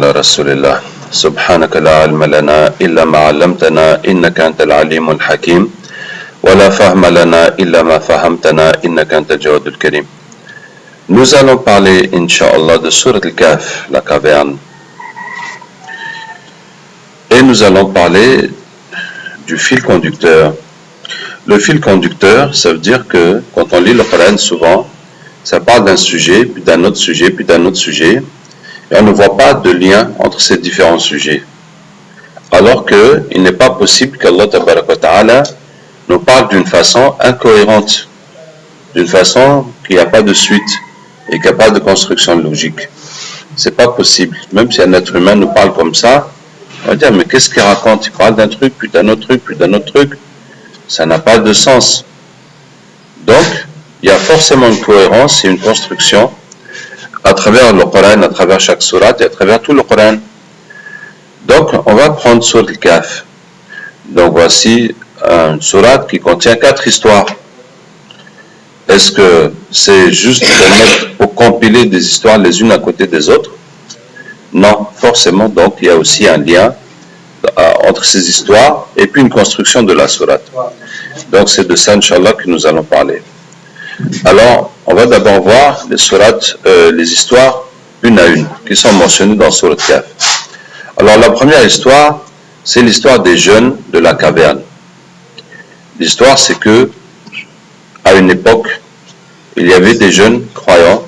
على رسول الله سبحانك لا علم لنا إلا ما علمتنا إنك أنت العليم الحكيم ولا فهم لنا إلا ما فهمتنا إنك أنت الجواد الكريم. Nous allons parler, Inch'Allah, de Surat al-Kahf, la caverne. Et nous allons parler du fil conducteur. Le fil conducteur, ça veut dire que quand on lit le Coran, souvent, ça parle d'un sujet, puis d'un autre sujet, puis d'un autre sujet, et on ne voit pas de lien entre ces différents sujets. Alors qu'il n'est pas possible qu'Allah Ta'ala nous parle d'une façon incohérente, d'une façon qu'il n'y a pas de suite et qu'il n'y a pas de construction logique. C'est pas possible. Même si un être humain nous parle comme ça, on va dire, mais qu'est-ce qu'il raconte? Il parle d'un truc, puis d'un autre truc, puis d'un autre truc. Ça n'a pas de sens. Donc, il y a forcément une cohérence et une construction à travers le Coran, à travers chaque sourate et à travers tout le Coran. Donc, on va prendre Surat al-Kahf. Donc, voici une sourate qui contient 4 histoires. Est-ce que c'est juste pour compiler des histoires les unes à côté des autres? Non, forcément. Donc, il y a aussi un lien entre ces histoires et puis une construction de la sourate. Donc, c'est de ça, Inch'Allah, que nous allons parler. Alors, on va d'abord voir les histoires une à une qui sont mentionnées dans Surat al-Kahf. Alors, la première histoire, c'est l'histoire des jeunes de la caverne. L'histoire, c'est que, à une époque, il y avait des jeunes croyants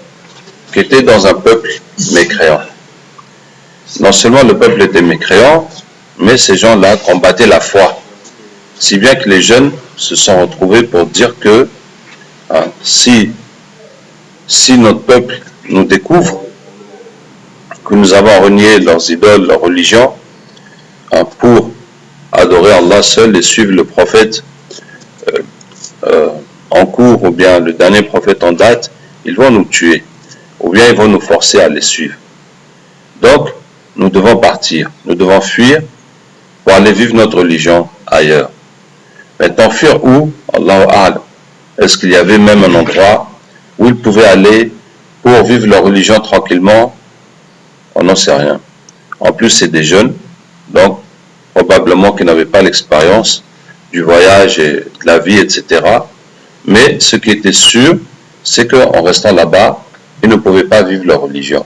qui étaient dans un peuple mécréant. Non seulement le peuple était mécréant, mais ces gens-là combattaient la foi. Si bien que les jeunes se sont retrouvés pour dire que si notre peuple nous découvre que nous avons renié leurs idoles, leur religion, pour adorer Allah seul et suivre le prophète en cours, ou bien le dernier prophète en date, ils vont nous tuer, ou bien ils vont nous forcer à les suivre. Donc, nous devons partir, nous devons fuir pour aller vivre notre religion ailleurs. Maintenant, fuir où? Allahu A'lam. Est-ce qu'il y avait même un endroit où ils pouvaient aller pour vivre leur religion tranquillement? On n'en sait rien. En plus, c'est des jeunes, donc probablement qu'ils n'avaient pas l'expérience du voyage et de la vie, etc. Mais ce qui était sûr, c'est qu'en restant là-bas, ils ne pouvaient pas vivre leur religion.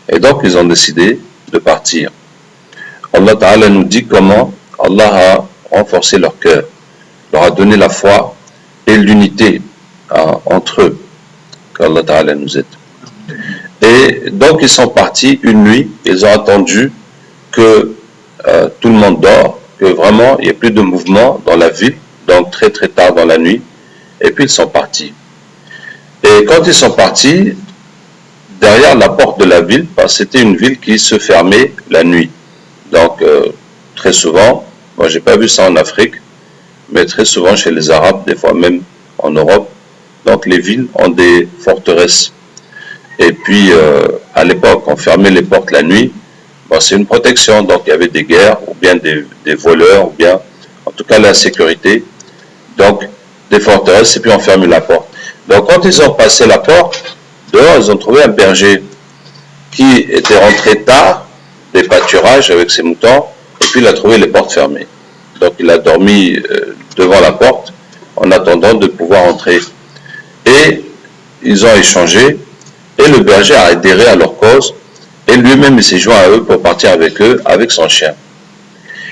Et donc, ils ont décidé de partir. Allah Ta'ala nous dit comment Allah a renforcé leur cœur, leur a donné la foi et l'unité entre eux, qu'Allah Ta'ala nous aide. Et donc ils sont partis une nuit, ils ont attendu que tout le monde dort, que vraiment il n'y ait plus de mouvement dans la ville, donc très très tard dans la nuit, et puis ils sont partis. Et quand ils sont partis, derrière la porte de la ville, c'était une ville qui se fermait la nuit. Donc très souvent, moi j'ai pas vu ça en Afrique, mais très souvent chez les Arabes, des fois même en Europe, donc les villes ont des forteresses. Et puis à l'époque, on fermait les portes la nuit, c'est une protection, donc il y avait des guerres, ou bien des voleurs, ou bien en tout cas la sécurité, donc des forteresses, et puis on fermait la porte. Donc quand ils ont passé la porte, dehors ils ont trouvé un berger qui était rentré tard des pâturages avec ses moutons, et puis il a trouvé les portes fermées. Donc il a dormi devant la porte en attendant de pouvoir entrer. Et ils ont échangé et le berger a adhéré à leur cause et lui-même il s'est joint à eux pour partir avec eux avec son chien.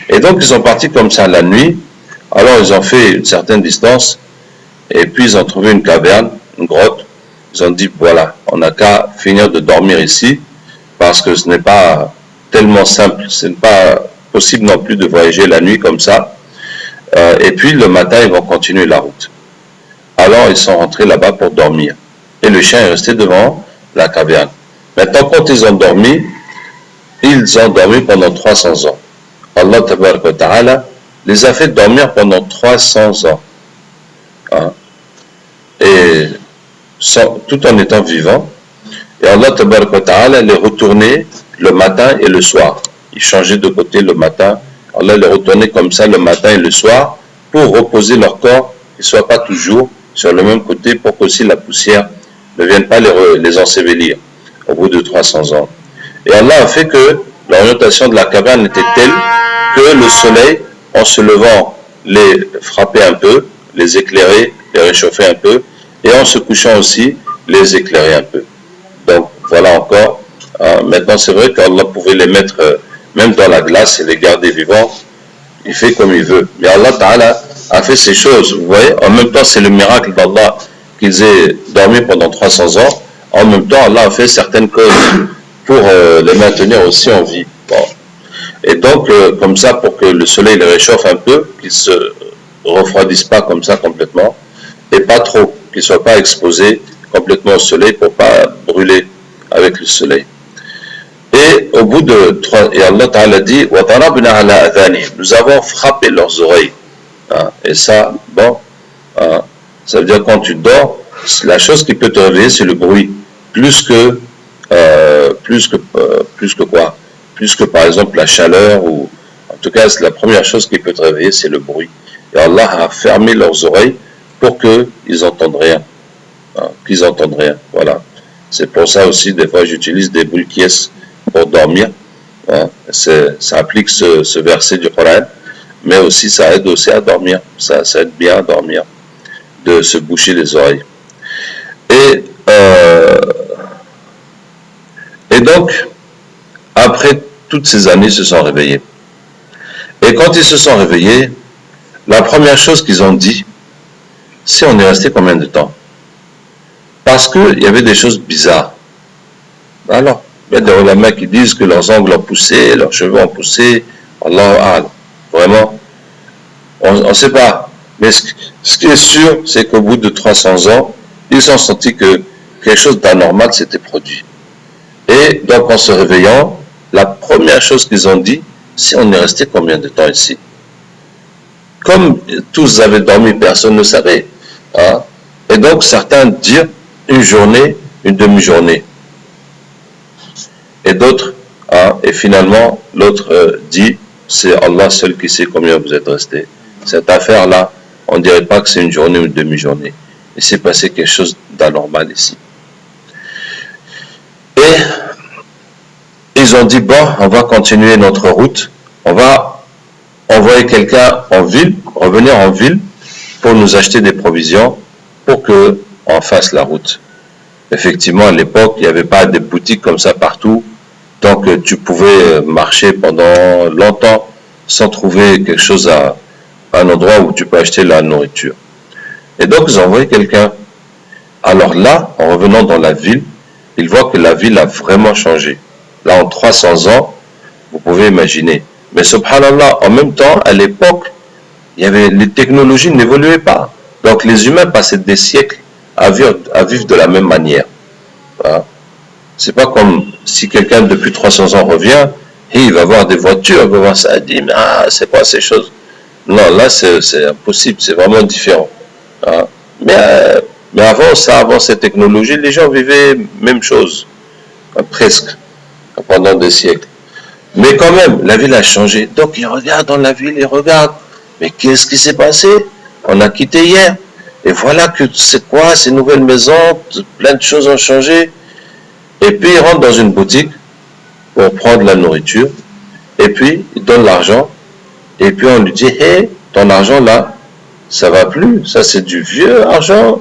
Et donc ils sont partis comme ça la nuit. Alors ils ont fait une certaine distance et puis ils ont trouvé une caverne, une grotte. Ils ont dit voilà, on n'a qu'à finir de dormir ici parce que ce n'est pas tellement simple, ce n'est pas possible non plus de voyager la nuit comme ça. Et puis le matin, ils vont continuer la route. Alors ils sont rentrés là-bas pour dormir. Et le chien est resté devant la caverne. Maintenant, quand ils ont dormi pendant 300 ans. Allah Ta'ala les a fait dormir pendant 300 ans. Et tout en étant vivants. Et Allah Ta'ala les retournait le matin et le soir. Ils changeaient de côté le matin. Allah les retournait comme ça le matin et le soir pour reposer leur corps, qu'ils ne soient pas toujours sur le même côté pour qu'aussi la poussière ne vienne pas les ensevelir au bout de 300 ans. Et Allah a fait que l'orientation de la caverne était telle que le soleil, en se levant, les frappait un peu, les éclairait, les réchauffait un peu, et en se couchant aussi, les éclairait un peu. Donc voilà encore. Maintenant c'est vrai qu'Allah pouvait les mettre même dans la glace et les garder vivants. Il fait comme il veut. Mais Allah Ta'ala a fait ces choses. Vous voyez, en même temps c'est le miracle d'Allah qu'ils aient dormi pendant 300 ans. En même temps Allah a fait certaines causes pour les maintenir aussi en vie. Bon. Et donc comme ça, pour que le soleil les réchauffe un peu, qu'ils ne se refroidissent pas comme ça complètement, et pas trop, qu'ils ne soient pas exposés complètement au soleil pour ne pas brûler avec le soleil. Et au bout de 3, et Allah Ta'ala dit, nous avons frappé leurs oreilles. Et ça, bon, ça veut dire quand tu dors, la chose qui peut te réveiller, c'est le bruit. Plus que quoi? Plus que par exemple la chaleur, ou en tout cas, la première chose qui peut te réveiller, c'est le bruit. Et Allah a fermé leurs oreilles pour qu'ils n'entendent rien. Qu'ils entendent rien. Voilà. C'est pour ça aussi, des fois, j'utilise des boules quies pour dormir. Ça applique ce verset du Coran, mais aussi ça aide aussi à dormir. Ça aide bien à dormir, de se boucher les oreilles. Et donc, après toutes ces années, ils se sont réveillés. Et quand ils se sont réveillés, la première chose qu'ils ont dit, c'est on est resté combien de temps? Parce qu'il y avait des choses bizarres. Alors, il y a des ulama qui disent que leurs ongles ont poussé, leurs cheveux ont poussé. Allah, vraiment, on ne sait pas. Mais ce qui est sûr, c'est qu'au bout de 300 ans, ils ont senti que quelque chose d'anormal s'était produit. Et donc, en se réveillant, la première chose qu'ils ont dit, c'est on est resté combien de temps ici? Comme tous avaient dormi, personne ne savait. Et donc, certains dirent une journée, une demi-journée. Et d'autres, et finalement, l'autre dit, c'est Allah seul qui sait combien vous êtes restés. Cette affaire-là, on ne dirait pas que c'est une journée ou une demi-journée. Il s'est passé quelque chose d'anormal ici. Et ils ont dit, bon, on va continuer notre route. On va envoyer quelqu'un en ville, revenir en ville, pour nous acheter des provisions, pour qu'on fasse la route. Effectivement, à l'époque, il n'y avait pas de boutiques comme ça partout, donc tu pouvais marcher pendant longtemps sans trouver quelque chose à un endroit où tu peux acheter la nourriture. Et donc, ils ont envoyé quelqu'un. Alors là, en revenant dans la ville, ils voient que la ville a vraiment changé. Là, en 300 ans, vous pouvez imaginer. Mais subhanallah, en même temps, à l'époque, les technologies n'évoluaient pas. Donc les humains passaient des siècles à vivre de la même manière. C'est pas comme si quelqu'un depuis 300 ans revient, et il va voir des voitures, il va voir ça, il dit, c'est quoi ces choses? Non, là c'est impossible, c'est vraiment différent. Mais avant ces technologies, les gens vivaient même chose, presque, pendant des siècles. Mais quand même, la ville a changé. Donc ils regardent dans la ville, ils regardent. Mais qu'est-ce qui s'est passé? On a quitté hier. Et voilà que c'est quoi ces nouvelles maisons, plein de choses ont changé. Et puis ils rentrent dans une boutique pour prendre la nourriture. Et puis ils donnent l'argent. Et puis on lui dit, hé, ton argent là, ça va plus. Ça c'est du vieux argent.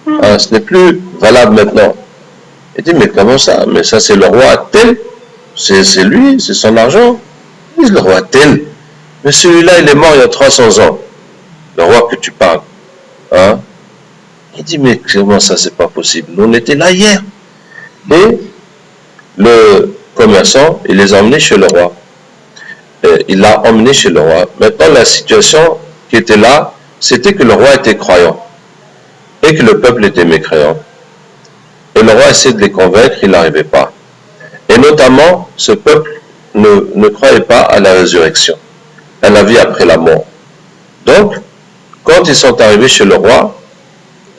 Ce n'est plus valable maintenant. Il dit, mais comment ça? Mais ça c'est le roi tel. C'est lui, c'est son argent. Il dit, le roi tel. Mais celui-là, il est mort il y a 300 ans. Le roi que tu parles. Il dit, mais comment ça, c'est pas possible? Nous, on était là hier. Et le commerçant, il les a emmenés chez le roi. Il l'a emmené chez le roi. Maintenant, la situation qui était là, c'était que le roi était croyant. Et que le peuple était mécréant. Et le roi essayait de les convaincre, il n'arrivait pas. Et notamment, ce peuple ne croyait pas à la résurrection, à la vie après la mort. Donc, quand ils sont arrivés chez le roi,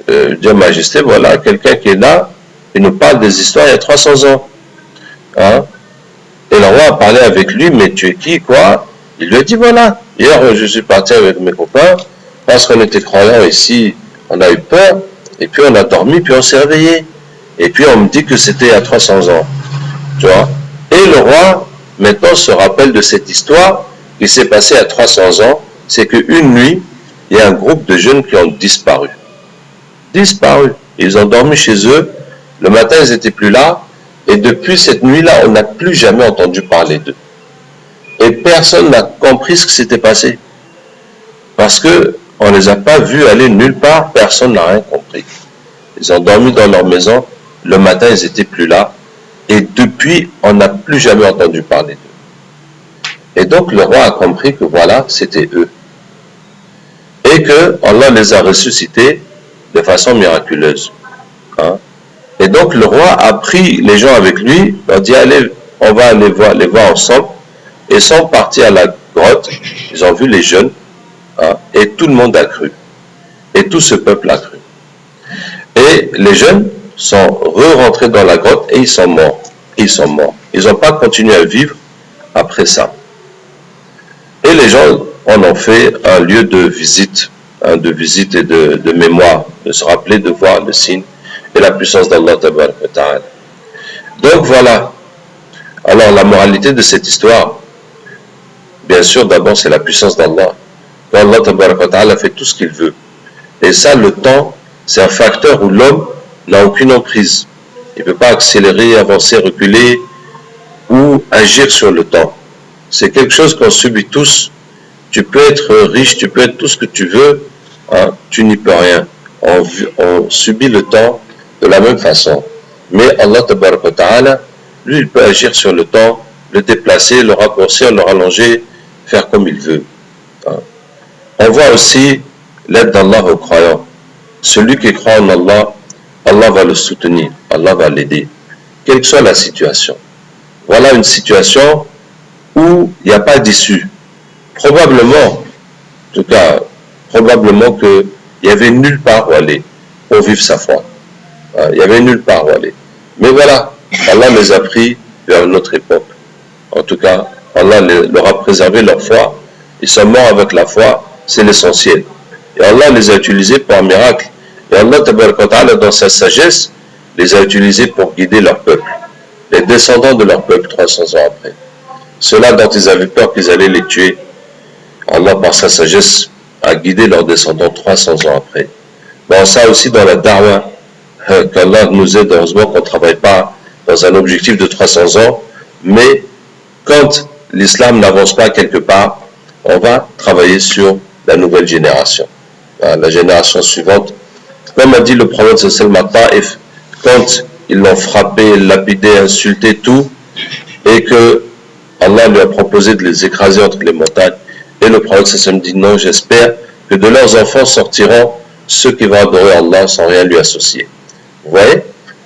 Dieu Majesté, voilà, quelqu'un qui est là, il nous parle des histoires il y a 300 ans. Et le roi a parlé avec lui, mais tu es qui, quoi? Il lui a dit, voilà, hier je suis parti avec mes copains, parce qu'on était croyants ici, on a eu peur, et puis on a dormi, puis on s'est réveillé. Et puis on me dit que c'était il y a 300 ans. Tu vois? Et le roi, maintenant, se rappelle de cette histoire qui s'est passée à 300 ans. C'est qu'une nuit, il y a un groupe de jeunes qui ont disparu. Disparu. Ils ont dormi chez eux. Le matin, ils n'étaient plus là. Et depuis cette nuit-là, on n'a plus jamais entendu parler d'eux. Et personne n'a compris ce qui s'était passé. Parce qu'on ne les a pas vus aller nulle part. Personne n'a rien compris. Ils ont dormi dans leur maison. Le matin, ils n'étaient plus là. Et depuis, on n'a plus jamais entendu parler d'eux. Et donc, le roi a compris que voilà, c'était eux. Et que Allah les a ressuscités de façon miraculeuse. Hein? Et donc, le roi a pris les gens avec lui, leur dit, allez, on va aller les voir ensemble. Et sont partis à la grotte. Ils ont vu les jeunes. Hein? Et tout le monde a cru. Et tout ce peuple a cru. Et les jeunes sont re-rentrés dans la grotte et ils sont morts. Ils sont morts. Ils n'ont pas continué à vivre après ça. Et les gens en ont fait un lieu de visite et de mémoire, de se rappeler, de voir le signe et la puissance d'Allah Ta'ala. Donc voilà. Alors la moralité de cette histoire, bien sûr, d'abord c'est la puissance d'Allah. Allah Ta'ala fait tout ce qu'il veut. Et ça, le temps, c'est un facteur où l'homme n'a aucune emprise. Il ne peut pas accélérer, avancer, reculer ou agir sur le temps. C'est quelque chose qu'on subit tous. Tu peux être riche, tu peux être tout ce que tu veux, hein, tu n'y peux rien. On subit le temps de la même façon. Mais Allah Ta'ala, lui, il peut agir sur le temps, le déplacer, le raccourcir, le rallonger, faire comme il veut. Hein. On voit aussi l'aide d'Allah aux croyants. Celui qui croit en Allah, Allah va le soutenir, Allah va l'aider, quelle que soit la situation. Voilà une situation où il n'y a pas d'issue. Probablement, en tout cas, probablement qu'il n'y avait nulle part où aller pour vivre sa foi. Il n'y avait nulle part où aller. Mais voilà, Allah les a pris vers une autre époque. En tout cas, Allah leur a préservé leur foi. Ils sont morts avec la foi, c'est l'essentiel. Et Allah les a utilisés pour un miracle. Et Allah, dans sa sagesse, les a utilisés pour guider leur peuple, les descendants de leur peuple 300 ans après. Ceux-là dont ils avaient peur qu'ils allaient les tuer, Allah, par sa sagesse, a guidé leurs descendants 300 ans après. Bon, ça aussi dans la da'wah, qu'Allah nous aide, heureusement qu'on ne travaille pas dans un objectif de 300 ans, mais quand l'islam n'avance pas quelque part, on va travailler sur la nouvelle génération, la génération suivante. Comme a dit le prophète sallallahu alayhi wa sallam, quand ils l'ont frappé, lapidé, insulté, tout, et que Allah lui a proposé de les écraser entre les montagnes, et le prophète sallallahu alayhi wa sallam dit non, j'espère que de leurs enfants sortiront ceux qui vont adorer Allah sans rien lui associer. Vous voyez?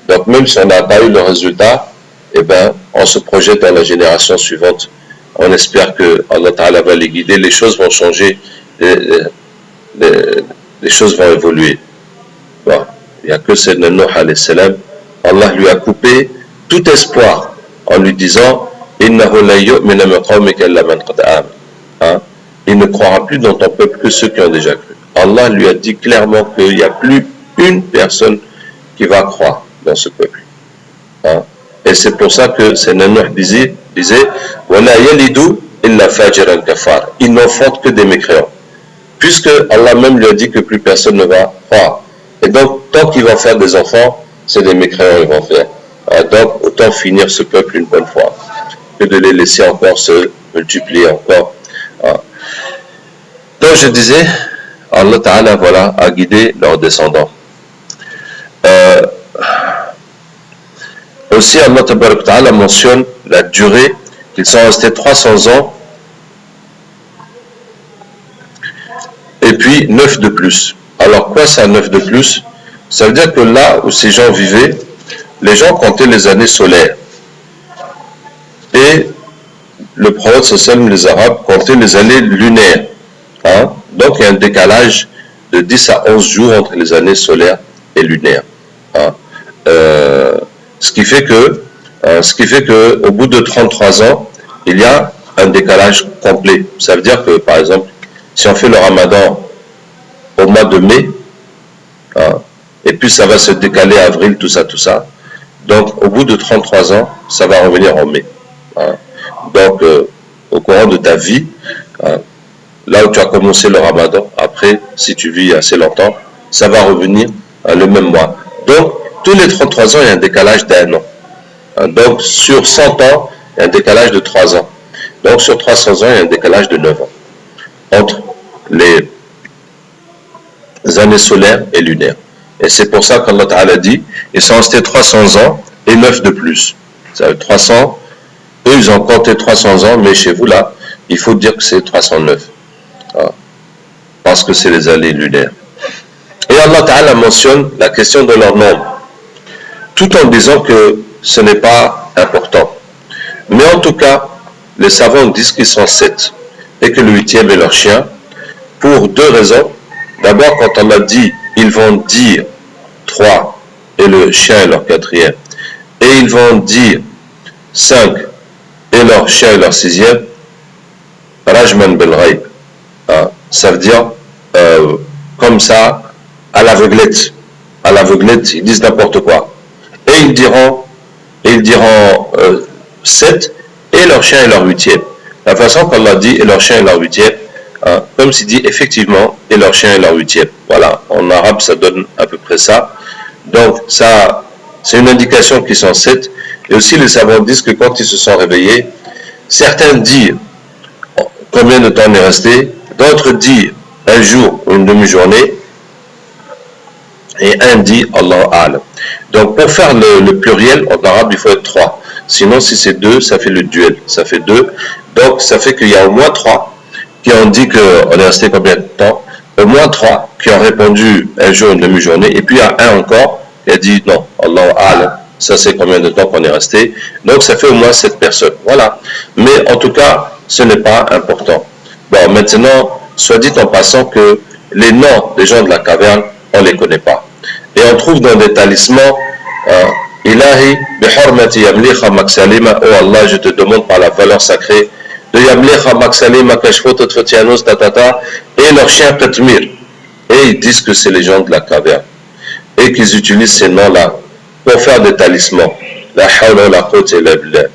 Donc même si on n'a pas eu le résultat, eh ben, on se projette dans la génération suivante. On espère que Allah Ta'ala va les guider, les choses vont changer, les choses vont évoluer. Bon, il n'y a que Sayyidina Nuh alayhi salam. Allah lui a coupé tout espoir en lui disant Innahu la yu'minu min qawmika illa man qad amana. Il ne croira plus dans ton peuple que ceux qui ont déjà cru. Allah lui a dit clairement qu'il n'y a plus une personne qui va croire dans ce peuple. Hein? Et c'est pour ça que Sayyidina Nuh disait Wala yalidu illa fajiran kafar. Ils n'enfantent que des mécréants. Puisque Allah même lui a dit que plus personne ne va croire. Et donc, tant qu'il va faire des enfants, c'est des mécréants qu'ils vont faire. Donc, autant finir ce peuple une bonne fois, que de les laisser encore se multiplier encore. Donc, je disais, Allah Ta'ala, voilà, a guidé leurs descendants. Aussi, Allah Ta'ala mentionne la durée, qu'ils sont restés 300 ans, et puis 9 de plus. Alors quoi ça 9 de plus? Ça veut dire que là où ces gens vivaient, les gens comptaient les années solaires. Et le prophète sallam, les Arabes, comptaient les années lunaires. Hein? Donc il y a un décalage de 10 à 11 jours entre les années solaires et lunaires. Hein? Ce qui fait que au bout de 33 ans, il y a un décalage complet. Ça veut dire que, par exemple, si on fait le ramadan au mois de mai, hein, et puis ça va se décaler à avril, tout ça. Donc, au bout de 33 ans, ça va revenir en mai. Hein. Donc, au courant de ta vie, là où tu as commencé le ramadan, après, si tu vis assez longtemps, ça va revenir le même mois. Donc, tous les 33 ans, il y a un décalage d'1 an. Donc, sur 100 ans, il y a un décalage de 3 ans. Donc, sur 300 ans, il y a un décalage de 9 ans. Entre les années solaires et lunaires. Et c'est pour ça qu'Allah Ta'ala dit, ils sont restés 300 ans et 9 de plus. Ça veut dire 300, eux ils ont compté 300 ans, mais chez vous là, il faut dire que c'est 309. Parce que c'est les années lunaires. Et Allah Ta'ala mentionne la question de leur nombre, tout en disant que ce n'est pas important. Mais en tout cas, les savants disent qu'ils sont 7, et que le 8e est leur chien, pour 2 raisons. D'abord, quand on a dit, ils vont dire 3, et le chien est leur 4e, et ils vont dire 5, et leur chien est leur 6e, Rajman Bel Ghaib. Ça veut dire, comme ça, à l'aveuglette. À l'aveuglette, ils disent n'importe quoi. Et ils diront 7, et leur chien est leur 8e. La façon qu'on l'a dit, et leur chien est leur 8e, comme s'il dit effectivement, et leur chien est leur 8e. Voilà, en arabe ça donne à peu près ça. Donc ça, c'est une indication qu'ils sont 7. Et aussi les savants disent que quand ils se sont réveillés, certains disent combien de temps on est resté, d'autres disent un jour ou une demi-journée, et un dit Allah A'lam. Donc pour faire le pluriel en arabe, il faut être 3. Sinon si c'est 2, ça fait le duel, ça fait 2. Donc ça fait qu'il y a au moins 3 qui ont dit qu'on est resté combien de temps, au moins 3 qui ont répondu un jour, une demi-journée, et puis il y a un encore qui a dit non, Allah A'lam, ça c'est combien de temps qu'on est resté. Donc ça fait au moins 7 personnes. Voilà. Mais en tout cas, ce n'est pas important. Bon, maintenant, soit dit en passant que les noms des gens de la caverne, on ne les connaît pas. Et on trouve dans des talismans, Ilahi, bihormati yamlicha maksalima, oh Allah, je te demande par la valeur sacrée de yamlicha maksalima kashfotot fotianos tatata, et leur chien Qatmir. Et ils disent que c'est les gens de la caverne. Et qu'ils utilisent ces noms-là pour faire des talismans. La hawla la quwwata illa billah.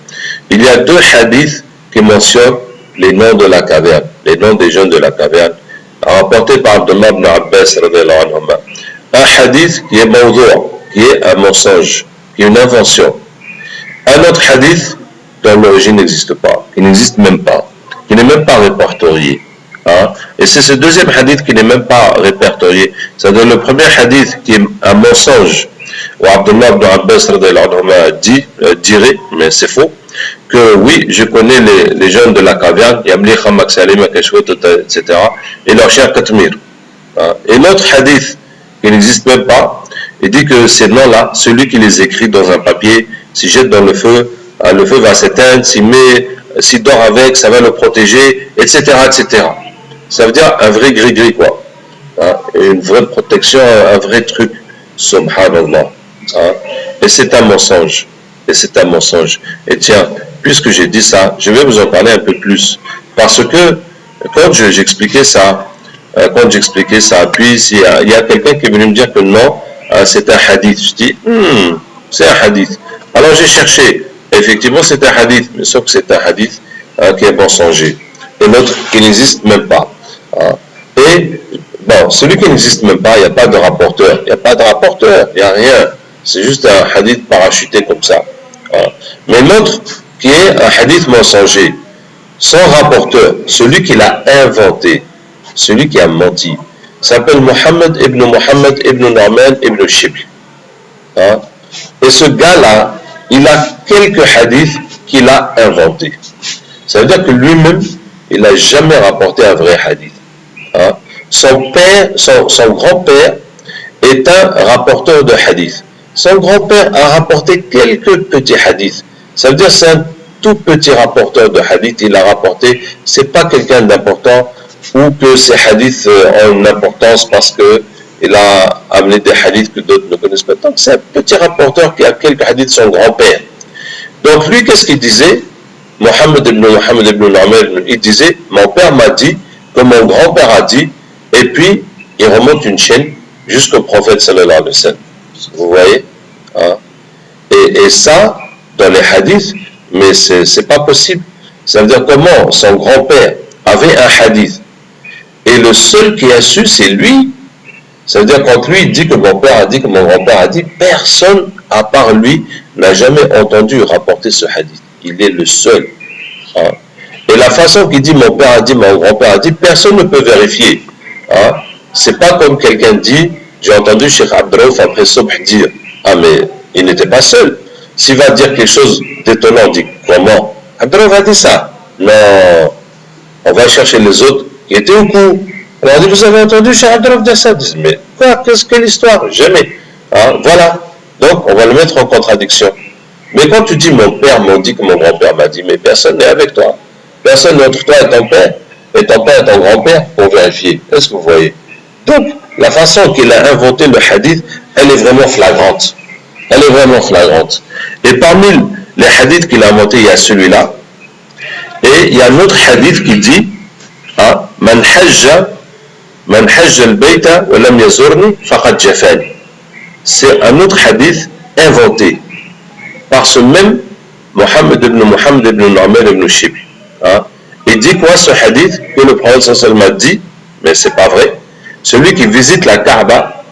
Il y a 2 hadiths qui mentionnent les noms de la caverne, les noms des gens de la caverne, rapportés par Abdullah ibn Abbas radhiyallahu anhu. Un hadith qui est mawdou', qui est un mensonge, qui est une invention. Un autre hadith dont l'origine n'existe pas, qui n'existe même pas, qui n'est même pas répertorié. Hein? Et c'est ce deuxième hadith qui n'est même pas répertorié. C'est-à-dire le premier hadith qui est un mensonge, où Abdullah ibn Abbas dirait, mais c'est faux, que oui, je connais les jeunes de la caverne, Yamlicha, Maksalim, Kashwet, etc., et leur chien Qatmir. Et l'autre hadith, qui n'existe même pas, il dit que ces noms-là, celui qui les écrit dans un papier, s'il jette dans le feu va s'éteindre, s'il dort avec, ça va le protéger, etc., etc. Ça veut dire un vrai gris-gris, quoi. Une vraie protection, un vrai truc, subhanallah. Et c'est un mensonge. Et c'est un mensonge. Et tiens, puisque j'ai dit ça, je vais vous en parler un peu plus. Parce que quand j'expliquais ça, puis il y a quelqu'un qui est venu me dire que non, c'est un hadith. Je dis, c'est un hadith. Alors j'ai cherché. Effectivement, c'est un hadith, mais sauf que c'est un hadith qui est mensonger. Et l'autre qui n'existe même pas. Et bon, celui qui n'existe même pas, il n'y a pas de rapporteur. Il n'y a pas de rapporteur, il n'y a rien. C'est juste un hadith parachuté comme ça. Mais l'autre qui est un hadith mensonger, sans rapporteur, celui qui l'a inventé, celui qui a menti, s'appelle Mohammed ibn Norman ibn Shibl. Et ce gars-là, il a quelques hadiths qu'il a inventés. Ça veut dire que lui-même, il n'a jamais rapporté un vrai hadith. Son grand-père est un rapporteur de hadith. Son grand-père a rapporté quelques petits hadiths. Ça veut dire que c'est un tout petit rapporteur de hadith. Il a rapporté, c'est pas quelqu'un d'important ou que ces hadiths ont une importance parce qu'il a amené des hadiths que d'autres ne connaissent pas. Donc c'est un petit rapporteur qui a quelques hadiths de son grand-père. Donc lui, qu'est-ce qu'il disait? Mohammed ibn Norman, il disait, mon père m'a dit que mon grand-père a dit, et puis il remonte une chaîne jusqu'au prophète sallallahu alayhi wa sallam. Vous voyez? Et ça, dans les hadiths, Mais c'est pas possible. Ça veut dire comment son grand-père avait un hadith. Et le seul qui a su, c'est lui. Ça veut dire quand lui dit que mon père a dit, que mon grand-père a dit, personne à part lui n'a jamais entendu rapporter ce hadith. Il est le seul. Hein. Et la façon qu'il dit mon père a dit, mon grand-père a dit, personne ne peut vérifier. Hein. C'est pas comme quelqu'un dit, j'ai entendu Cheikh Abdrouf après Sobh dire, ah mais il n'était pas seul. S'il va dire quelque chose d'étonnant, on dit comment? Abdrouf a dit ça. Non, on va chercher les autres qui étaient au courant. On a dit, vous avez entendu Cheikh Abdrouf dire ça? Disent, mais quoi, qu'est-ce que l'histoire? Jamais. Hein, voilà. Donc, on va le mettre en contradiction. Mais quand tu dis mon père m'a dit que mon grand-père m'a dit, mais personne n'est avec toi. Personne n'est entre toi et ton père et ton grand-père pour vérifier. Est-ce que vous voyez? Donc, la façon qu'il a inventé le hadith, elle est vraiment flagrante. Elle est vraiment flagrante. Et parmi les hadiths qu'il a inventés, il y a celui-là. Et il y a un autre hadith qui dit, Man hajja al-bayta wa lam yazurni faqad jafani. C'est un autre hadith inventé par ce même Mohammed ibn Nu'man ibn Shib. Il dit quoi ce hadith que le prophète sallallahu alayhi wa sallam a dit, mais c'est pas vrai. Celui qui visite la Kaaba,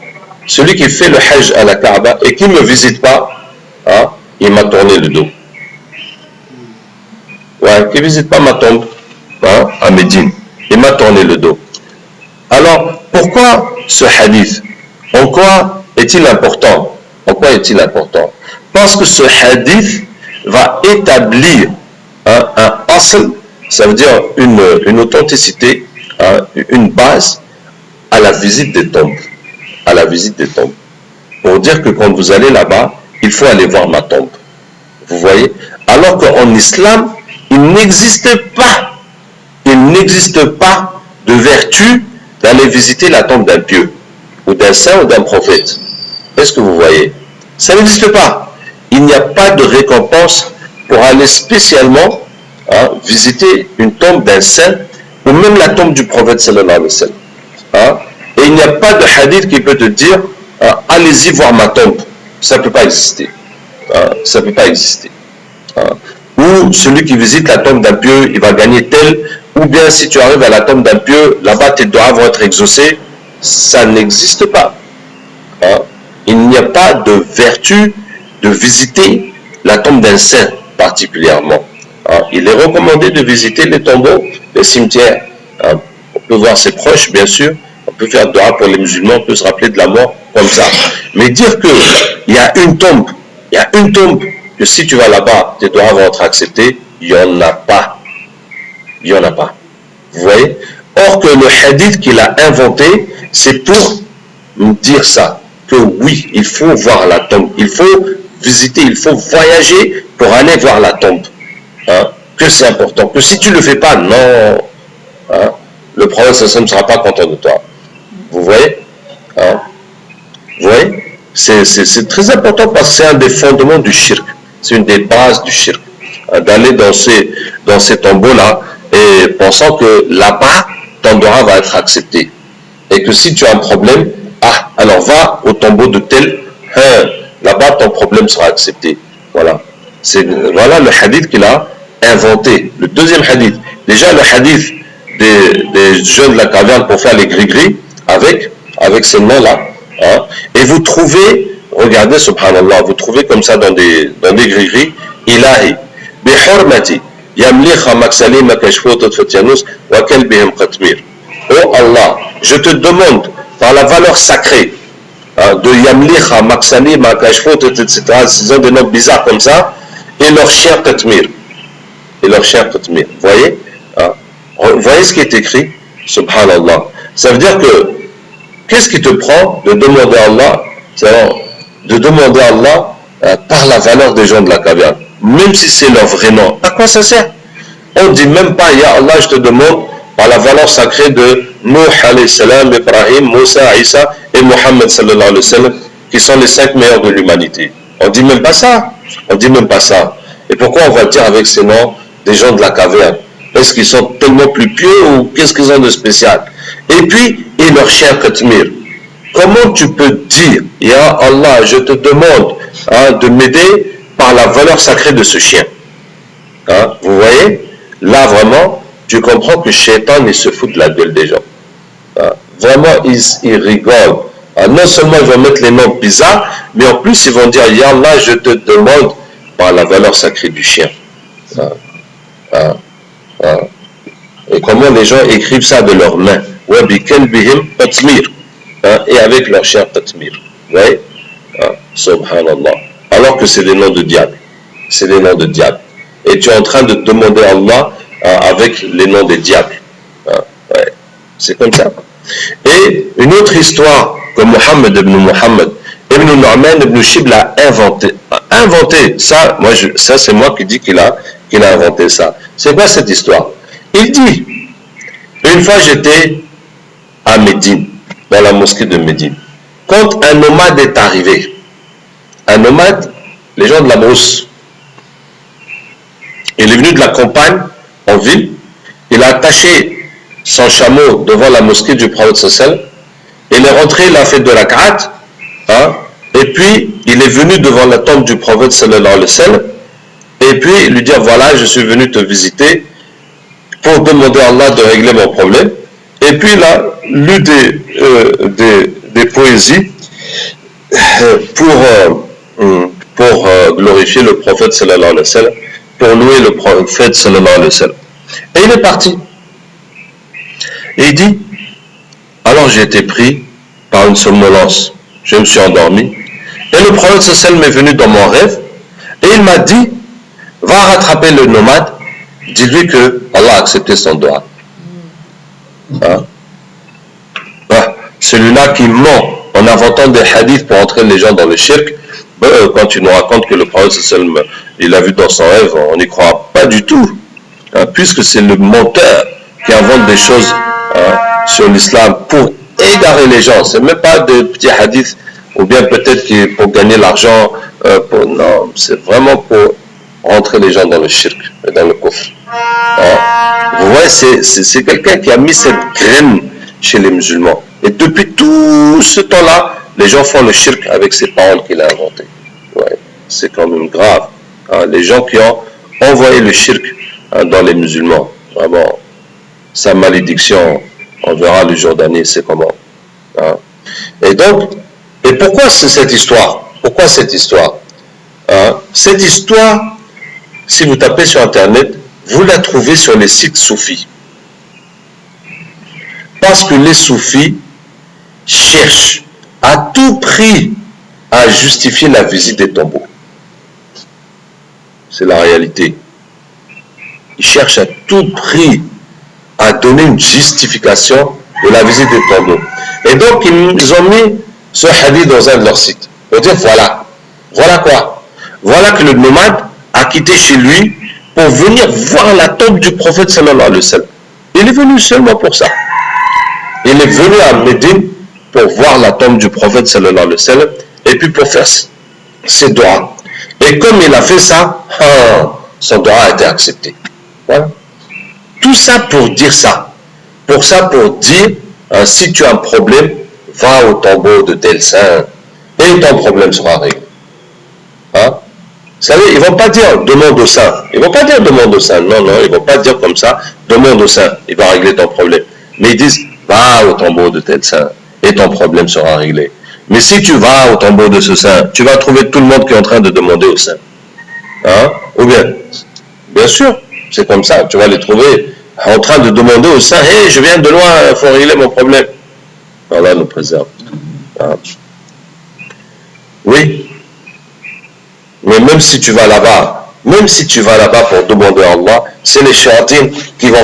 celui qui fait le hajj à la Kaaba et qui ne me visite pas, il m'a tourné le dos. Ouais, qui ne visite pas ma tombe à Médine, il m'a tourné le dos. Alors, pourquoi ce hadith? En quoi est-il important? En quoi est-il important? Parce que ce hadith va établir un asl, ça veut dire une authenticité, une base à la visite des tombes. À la visite des tombes. Pour dire que quand vous allez là-bas, il faut aller voir ma tombe. Vous voyez? Alors qu'en islam, il n'existe pas de vertu d'aller visiter la tombe d'un pieux, ou d'un saint ou d'un prophète. Est-ce que vous voyez? Ça n'existe pas. Il n'y a pas de récompense pour aller spécialement visiter une tombe d'un saint, ou même la tombe du prophète sallallahu alayhi wa sallam. Et il n'y a pas de hadith qui peut te dire allez-y voir ma tombe. Ça ne peut pas exister. Ça ne peut pas exister. Ou celui qui visite la tombe d'un pieux, il va gagner tel. Ou bien si tu arrives à la tombe d'un pieux, là-bas tes doigts vont être exaucés. Ça n'existe pas. Il n'y a pas de vertu de visiter la tombe d'un saint particulièrement. Il est recommandé de visiter les tombeaux, les cimetières. On peut voir ses proches, bien sûr. On peut faire dua pour les musulmans, on peut se rappeler de la mort comme ça. Mais dire qu'il y a une tombe, que si tu vas là-bas, tes doigts vont être acceptés, il n'y en a pas. Il n'y en a pas. Vous voyez? Or que le hadith qu'il a inventé, c'est pour nous dire ça. Que oui, il faut voir la tombe. Il faut visiter, il faut voyager pour aller voir la tombe. Que c'est important. Que si tu ne le fais pas, non. Le prophète ne sera pas content de toi. Vous voyez? Vous voyez? C'est très important parce que c'est un des fondements du shirk. C'est une des bases du shirk. D'aller dans ces tombeaux-là et pensant que là-bas, ton dua va être accepté. Et que si tu as un problème, alors va au tombeau de tel, là-bas ton problème sera accepté. Voilà. Voilà le hadith qu'il a inventé. Le deuxième hadith. Déjà le hadith des jeunes de la caverne pour faire les gris-gris avec ces noms-là. Et vous trouvez, regardez subhanallah, vous trouvez comme ça dans des gris-gris, ilahi, bihurmati, yamliha maksali makashfotot fatianus wa kalbihim qatmir. Oh Allah, je te demande par la valeur sacrée de yamliha maksali makashfotot, etc. Ils ont des noms bizarres comme ça, et leur chien qatmir. Vous voyez? Vous voyez ce qui est écrit? Subhanallah. Ça veut dire que, qu'est-ce qui te prend de demander à Allah, par la valeur des gens de la caverne, même si c'est leur vrai nom? À quoi ça sert? On ne dit même pas, Ya Allah, je te demande par la valeur sacrée de Nuh alayhi salam, Ibrahim, Moussa, Isa et Mohammed sallallahu alayhi wa sallam, qui sont les 5 meilleurs de l'humanité. On ne dit même pas ça. On ne dit même pas ça. Et pourquoi on va dire avec ces noms des gens de la caverne? Est-ce qu'ils sont tellement plus pieux ou qu'est-ce qu'ils ont de spécial? Et puis, et leur chien Qatmir. Comment tu peux dire, Ya Allah, je te demande de m'aider par la valeur sacrée de ce chien? Hein? Vous voyez, là vraiment, tu comprends que Shaitan, il se fout de la gueule des gens. Hein? Vraiment, ils rigolent. Hein? Non seulement ils vont mettre les noms bizarres, mais en plus ils vont dire, Ya Allah, je te demande par la valeur sacrée du chien. Hein? Hein? Hein? Et comment les gens écrivent ça de leurs mains. Et avec leur chien Tatmir. Vous voyez? Hein? Subhanallah. Alors que c'est des noms de diable. C'est des noms de diable. Et tu es en train de demander à Allah avec les noms des diables. Hein? Ouais. C'est comme ça. Et une autre histoire que Mohammed ibn Nu'man ibn Shibl a inventé. Ça, ça c'est moi qui dis qu'il a inventé ça. C'est quoi cette histoire? Il dit, une fois j'étais à Médine, dans la mosquée de Médine, quand un nomade est arrivé. Un nomade, les gens de la brousse. Il est venu de la campagne en ville, il a attaché son chameau devant la mosquée du prophète sallallahu. Il est rentré, il a fait de la rak'at, hein, et puis il est venu devant la tombe du prophète sallallahu alayhi wa sallam, et puis lui dire voilà, je suis venu te visiter pour demander à Allah de régler mon problème. Et puis il a lu des poésies pour glorifier le prophète sallallahu alayhi wa sallam, pour louer le prophète sallallahu alayhi wa sallam. Et il est parti. Et il dit, alors j'ai été pris par une somnolence. Je me suis endormi. Et le prophète sallallahu alayhi wa sallam est venu dans mon rêve et il m'a dit, va rattraper le nomade, dis-lui que Allah a accepté son doigt. Hein? Celui-là qui ment en inventant des hadiths pour entraîner les gens dans le shirk, quand tu nous racontes que le prophète sallallahu alayhi wa sallam, il l'a vu dans son rêve, on n'y croit pas du tout. Hein? Puisque c'est le menteur qui invente des choses sur l'islam pour égarer les gens. C'est même pas des petits hadiths, ou bien peut-être pour gagner l'argent. Non, c'est vraiment pour rentrer les gens dans le shirk, dans le kufr. Vous voyez, c'est quelqu'un qui a mis cette graine chez les musulmans. Et depuis tout ce temps-là, les gens font le shirk avec ces paroles qu'il a inventées. Ouais, c'est quand même grave. Hein, les gens qui ont envoyé le shirk dans les musulmans, vraiment, sa malédiction, on verra le jour d'année, c'est comment. Hein. Et donc, et pourquoi c'est cette histoire? Pourquoi cette histoire? Hein? Cette histoire, si vous tapez sur Internet, vous la trouvez sur les sites soufis. Parce que les soufis cherchent à tout prix à justifier la visite des tombeaux. C'est la réalité. Ils cherchent à tout prix à donner une justification de la visite des tombeaux. Et donc, ils ont mis ce hadith dans un de leurs sites. Pour dire, voilà quoi? Voilà que le nomade a quitté chez lui pour venir voir la tombe du prophète sallallahu alayhi wa sallam. Il est venu seulement pour ça. Il est venu à Médine pour voir la tombe du prophète sallallahu alayhi wa sallam et puis pour faire ses doigts. Et comme il a fait ça, son doigt a été accepté. Voilà. Tout ça pour dire ça. Pour dire, si tu as un problème, va au tombeau de tel saint et ton problème sera réglé. Hein? Vous savez, ils ne vont pas dire demande au saint. Ils ne vont pas dire demande au saint. Non, ils ne vont pas dire comme ça, demande au saint, il va régler ton problème. Mais ils disent, va au tombeau de tel saint et ton problème sera réglé. Mais si tu vas au tombeau de ce saint, tu vas trouver tout le monde qui est en train de demander au saint. Hein? Ou bien sûr, c'est comme ça, tu vas les trouver en train de demander au saint, hey, je viens de loin, il faut régler mon problème. Allah nous préserve. Hein? Oui. Mais même si tu vas là-bas pour demander à Allah, c'est les shayatines qui vont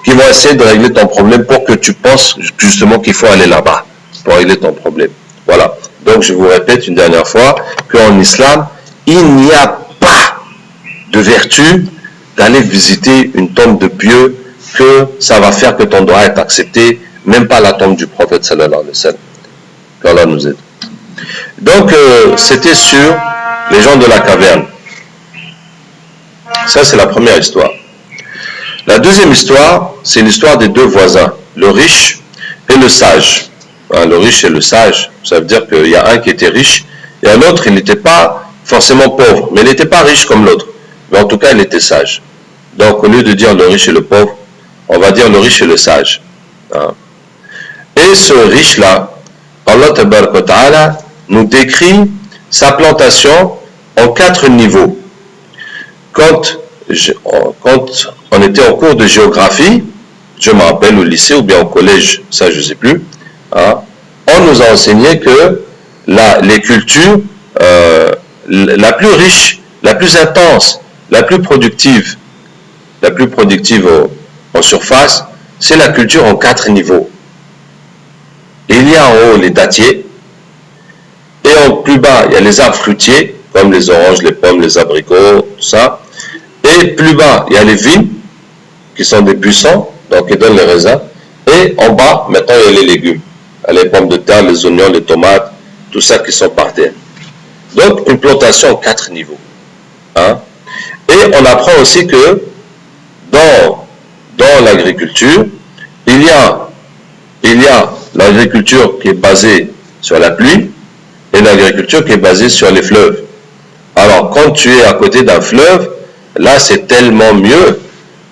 qui vont essayer de régler ton problème pour que tu penses justement qu'il faut aller là-bas pour régler ton problème. Voilà. Donc je vous répète une dernière fois qu'en islam, il n'y a pas de vertu d'aller visiter une tombe de pieux, que ça va faire que ton droit est accepté, même pas la tombe du prophète sallallahu alayhi wa sallam. Qu'Allah nous aide. Donc c'était sur les gens de la caverne. Ça c'est la première histoire. La deuxième histoire, c'est l'histoire des deux voisins, le riche et le sage. Hein, le riche et le sage, ça veut dire qu'il y a un qui était riche et un autre, il n'était pas forcément pauvre, mais il n'était pas riche comme l'autre. Mais en tout cas, il était sage. Donc, au lieu de dire le riche et le pauvre, on va dire le riche et le sage. Hein. Et ce riche-là, Allah Ta'ala nous décrit sa plantation en 4 niveaux. Quand on était en cours de géographie, je me rappelle au lycée ou bien au collège, ça je ne sais plus, hein, on nous a enseigné que les cultures la plus riche, la plus intense, la plus productive en surface, c'est la culture en 4 niveaux. Il y a en haut les dattiers, et en plus bas, il y a les arbres fruitiers, comme les oranges, les pommes, les abricots, tout ça. Et plus bas, il y a les vignes, qui sont des buissons, donc qui donnent les raisins. Et en bas, maintenant, il y a les légumes. Les pommes de terre, les oignons, les tomates, tout ça qui sont par terre. Donc, une plantation en 4 niveaux. Hein? Et on apprend aussi que dans l'agriculture, il y a l'agriculture qui est basée sur la pluie et l'agriculture qui est basée sur les fleuves. Alors, quand tu es à côté d'un fleuve, là, c'est tellement mieux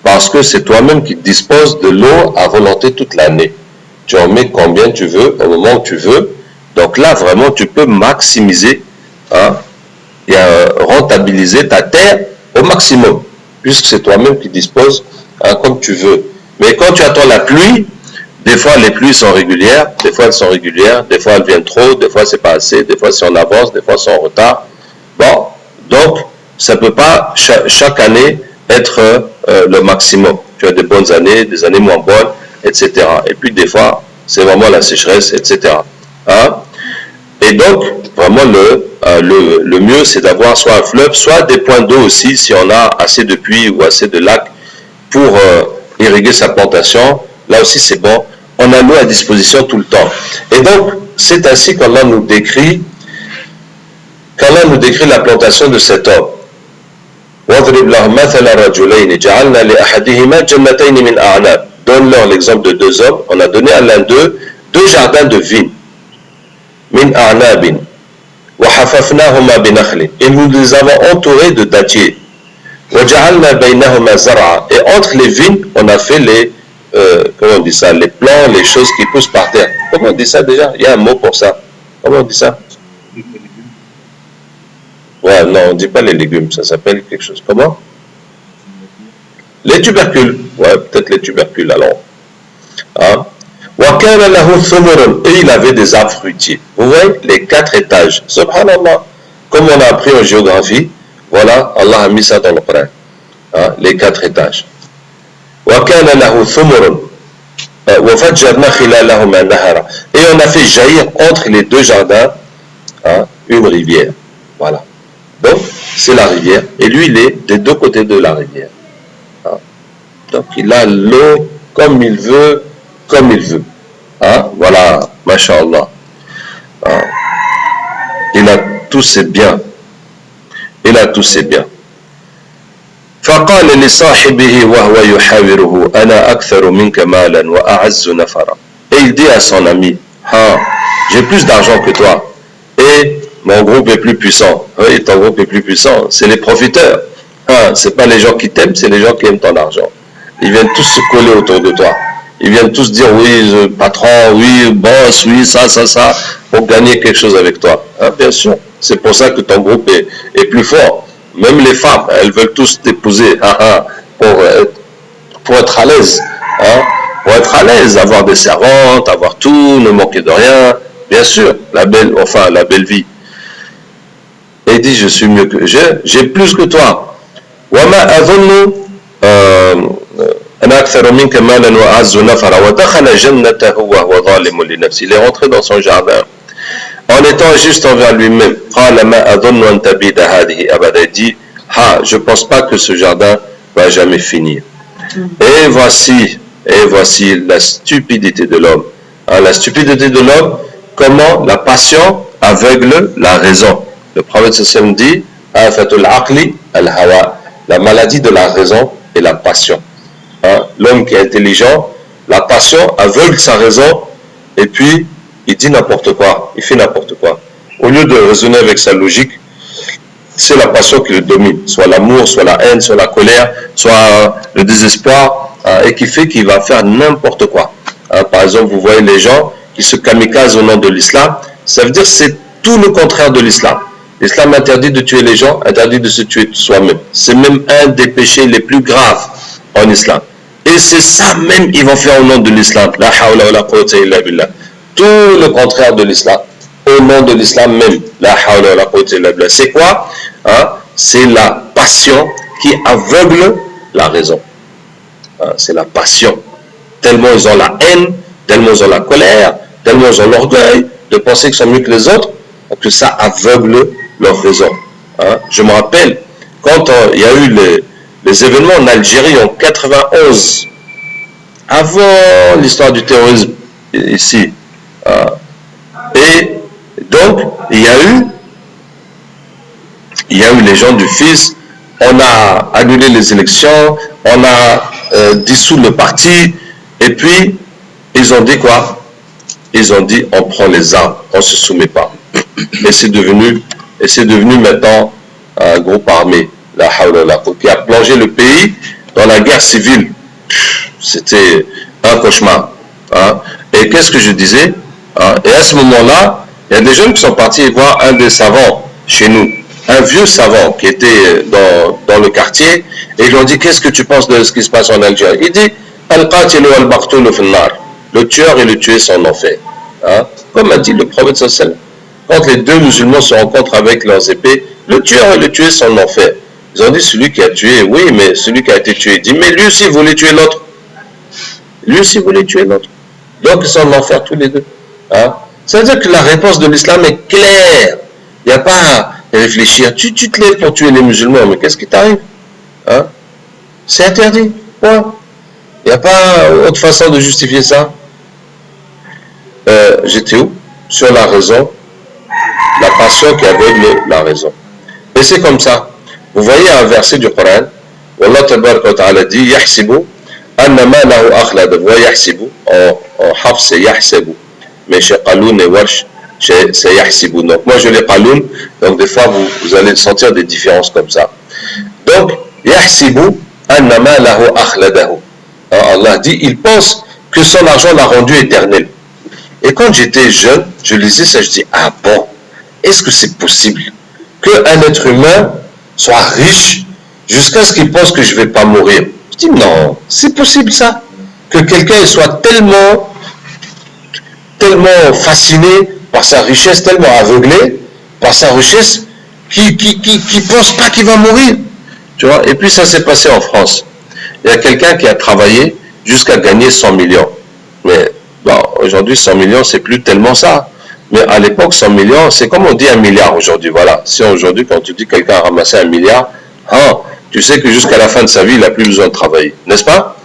parce que c'est toi-même qui disposes de l'eau à volonté toute l'année. Tu en mets combien tu veux, au moment où tu veux. Donc là, vraiment, tu peux maximiser et rentabiliser ta terre au maximum, puisque c'est toi-même qui disposes comme tu veux. Mais quand tu attends la pluie, des fois les pluies sont régulières, des fois elles sont régulières, des fois elles viennent trop, des fois c'est pas assez, des fois c'est en avance, des fois c'est en retard. Bon, donc ça ne peut pas chaque année être le maximum. Tu as des bonnes années, des années moins bonnes, etc. Et puis des fois, c'est vraiment la sécheresse, etc. Hein? Et donc, vraiment le mieux, c'est d'avoir soit un fleuve, soit des points d'eau aussi, si on a assez de puits ou assez de lacs pour irriguer sa plantation. Là aussi, c'est bon. On a l'eau à disposition tout le temps. Et donc, c'est ainsi qu'Allah nous décrit la plantation de cet homme. Donne-leur l'exemple de 2 hommes. On a donné à l'un d'eux 2 jardins de vignes. Min a'nabin. Wa hafafnahuma binakhlin. Et nous les avons entourés de dattiers. Wa ja'alna baynahuma zar'a. Et entre les vignes, on a fait comment on dit ça, les plants, les choses qui poussent par terre. Comment on dit ça déjà? Il y a un mot pour ça. Comment on dit ça? Ouais, non, on ne dit pas les légumes, ça s'appelle quelque chose. Comment? Les tubercules. Ouais, peut-être les tubercules alors. Hein? Et il avait des arbres fruitiers. Vous voyez, les 4 étages. Subhanallah. Comme on a appris en géographie, voilà, Allah a mis ça dans le Coran. Hein? Les 4 étages. Et on a fait jaillir entre les 2 jardins une rivière. Voilà. Donc, c'est la rivière. Et lui, il est des 2 côtés de la rivière. Donc, il a l'eau comme il veut, comme il veut. Voilà, masha'Allah. Il a tous ses biens. Il a tous ses biens. فقال لصاحبه وهو يحاوره أنا أكثر منك مالا وأعز نفرا. Et il dit à son ami, j'ai plus d'argent que toi et mon groupe est plus puissant. Oui, ton groupe est plus puissant. C'est les profiteurs. C'est pas les gens qui t'aiment, c'est les gens qui aiment ton argent. Ils viennent tous se coller autour de toi. Ils viennent tous dire oui, patron, oui, boss, oui, ça, pour gagner quelque chose avec toi. Bien sûr. C'est pour ça que ton groupe est plus fort. Même les femmes, elles veulent tous t'épouser pour être à l'aise. Pour être à l'aise, avoir des servantes, avoir tout, ne manquer de rien. Bien sûr, la belle vie. Et il dit, je suis mieux que j'ai plus que toi. Il est rentré dans son jardin en étant juste envers lui-même. Il dit, je ne pense pas que ce jardin va jamais finir. Et voici la stupidité de l'homme. La stupidité de l'homme, comment la passion aveugle la raison. Le prophète sallam dit, la maladie de la raison et la passion. L'homme qui est intelligent, la passion aveugle sa raison et puis il dit n'importe quoi, il fait n'importe quoi. Au lieu de raisonner avec sa logique, c'est la passion qui le domine, soit l'amour, soit la haine, soit la colère, soit le désespoir, et qui fait qu'il va faire n'importe quoi. Par exemple, vous voyez les gens qui se kamikazent au nom de l'islam, ça veut dire que c'est tout le contraire de l'islam. L'islam interdit de tuer les gens, interdit de se tuer soi-même. C'est même un des péchés les plus graves en islam. Et c'est ça même qu'ils vont faire au nom de l'islam. La hawla wa la quwwata illa billah. Tout le contraire de l'islam. Au nom de l'islam même. La hawla wa la quwwata illa billah. C'est quoi? C'est la passion qui aveugle la raison. C'est la passion. Tellement ils ont la haine, tellement ils ont la colère, tellement ils ont l'orgueil de penser qu'ils sont mieux que les autres, que ça aveugle leur raison. Je me rappelle, quand il y a eu les événements en Algérie en 91, avant l'histoire du terrorisme ici, et donc il y a eu les gens du FIS, on a annulé les élections, on a dissous le parti, et puis ils ont dit quoi? Ils ont dit on prend les armes, on ne se soumet pas. Et c'est devenu maintenant un groupe armé, la hawla, qui a plongé le pays dans la guerre civile. C'était un cauchemar. Et qu'est-ce que je disais? Et à ce moment-là, il y a des jeunes qui sont partis voir un des savants chez nous, un vieux savant qui était dans le quartier, et ils lui ont dit qu'est-ce que tu penses de ce qui se passe en Algérie? Il dit al-qatilu wal-maqtulu fin-nar. Le tueur et le tué sont en enfer. Comme a dit le prophète sallallahu. Quand les deux musulmans se rencontrent avec leurs épées, le tueur et le tué sont en enfer. Ils ont dit celui qui a tué, oui, mais celui qui a été tué. Il dit mais lui aussi voulait tuer l'autre. Lui aussi voulait tuer l'autre. Donc ils sont en enfer tous les deux. Ça veut dire que la réponse de l'islam est claire. Il n'y a pas à réfléchir. Tu te lèves pour tuer les musulmans, mais qu'est-ce qui t'arrive? C'est interdit. Ouais. Il n'y a pas autre façon de justifier ça. J'étais où? Sur la raison, la passion qui aveugle la raison. Et c'est comme ça. Vous voyez un verset du Coran, où Allah tabaraka wa ta'ala dit yahsibu anna ma lahu akhlad. Vous voyez yahsibu, en haf c'est yahsibu. Mais chez Qaloun et Warsh, c'est yahsibu. Donc moi je l'ai Qaloun, donc des fois vous allez sentir des différences comme ça. Donc yahsibu anna ma lahu akhladahu. Allah dit, il pense que son argent l'a rendu éternel. Et quand j'étais jeune, je lisais ça, je dis, ah bon, est-ce que c'est possible qu'un être humain soit riche jusqu'à ce qu'il pense que je ne vais pas mourir? Je dis, non, c'est possible ça. Que quelqu'un soit tellement fasciné par sa richesse, tellement aveuglé par sa richesse, qu'il ne pense pas qu'il va mourir. Tu vois? Et puis ça s'est passé en France. Il y a quelqu'un qui a travaillé jusqu'à gagner 100 millions. Mais bon, aujourd'hui, 100 millions, c'est plus tellement ça. Mais à l'époque, 100 millions, c'est comme on dit 1 milliard aujourd'hui. Voilà. Si aujourd'hui, quand tu dis quelqu'un a ramassé 1 milliard, tu sais que jusqu'à la fin de sa vie, il n'a plus besoin de travailler. N'est-ce pas?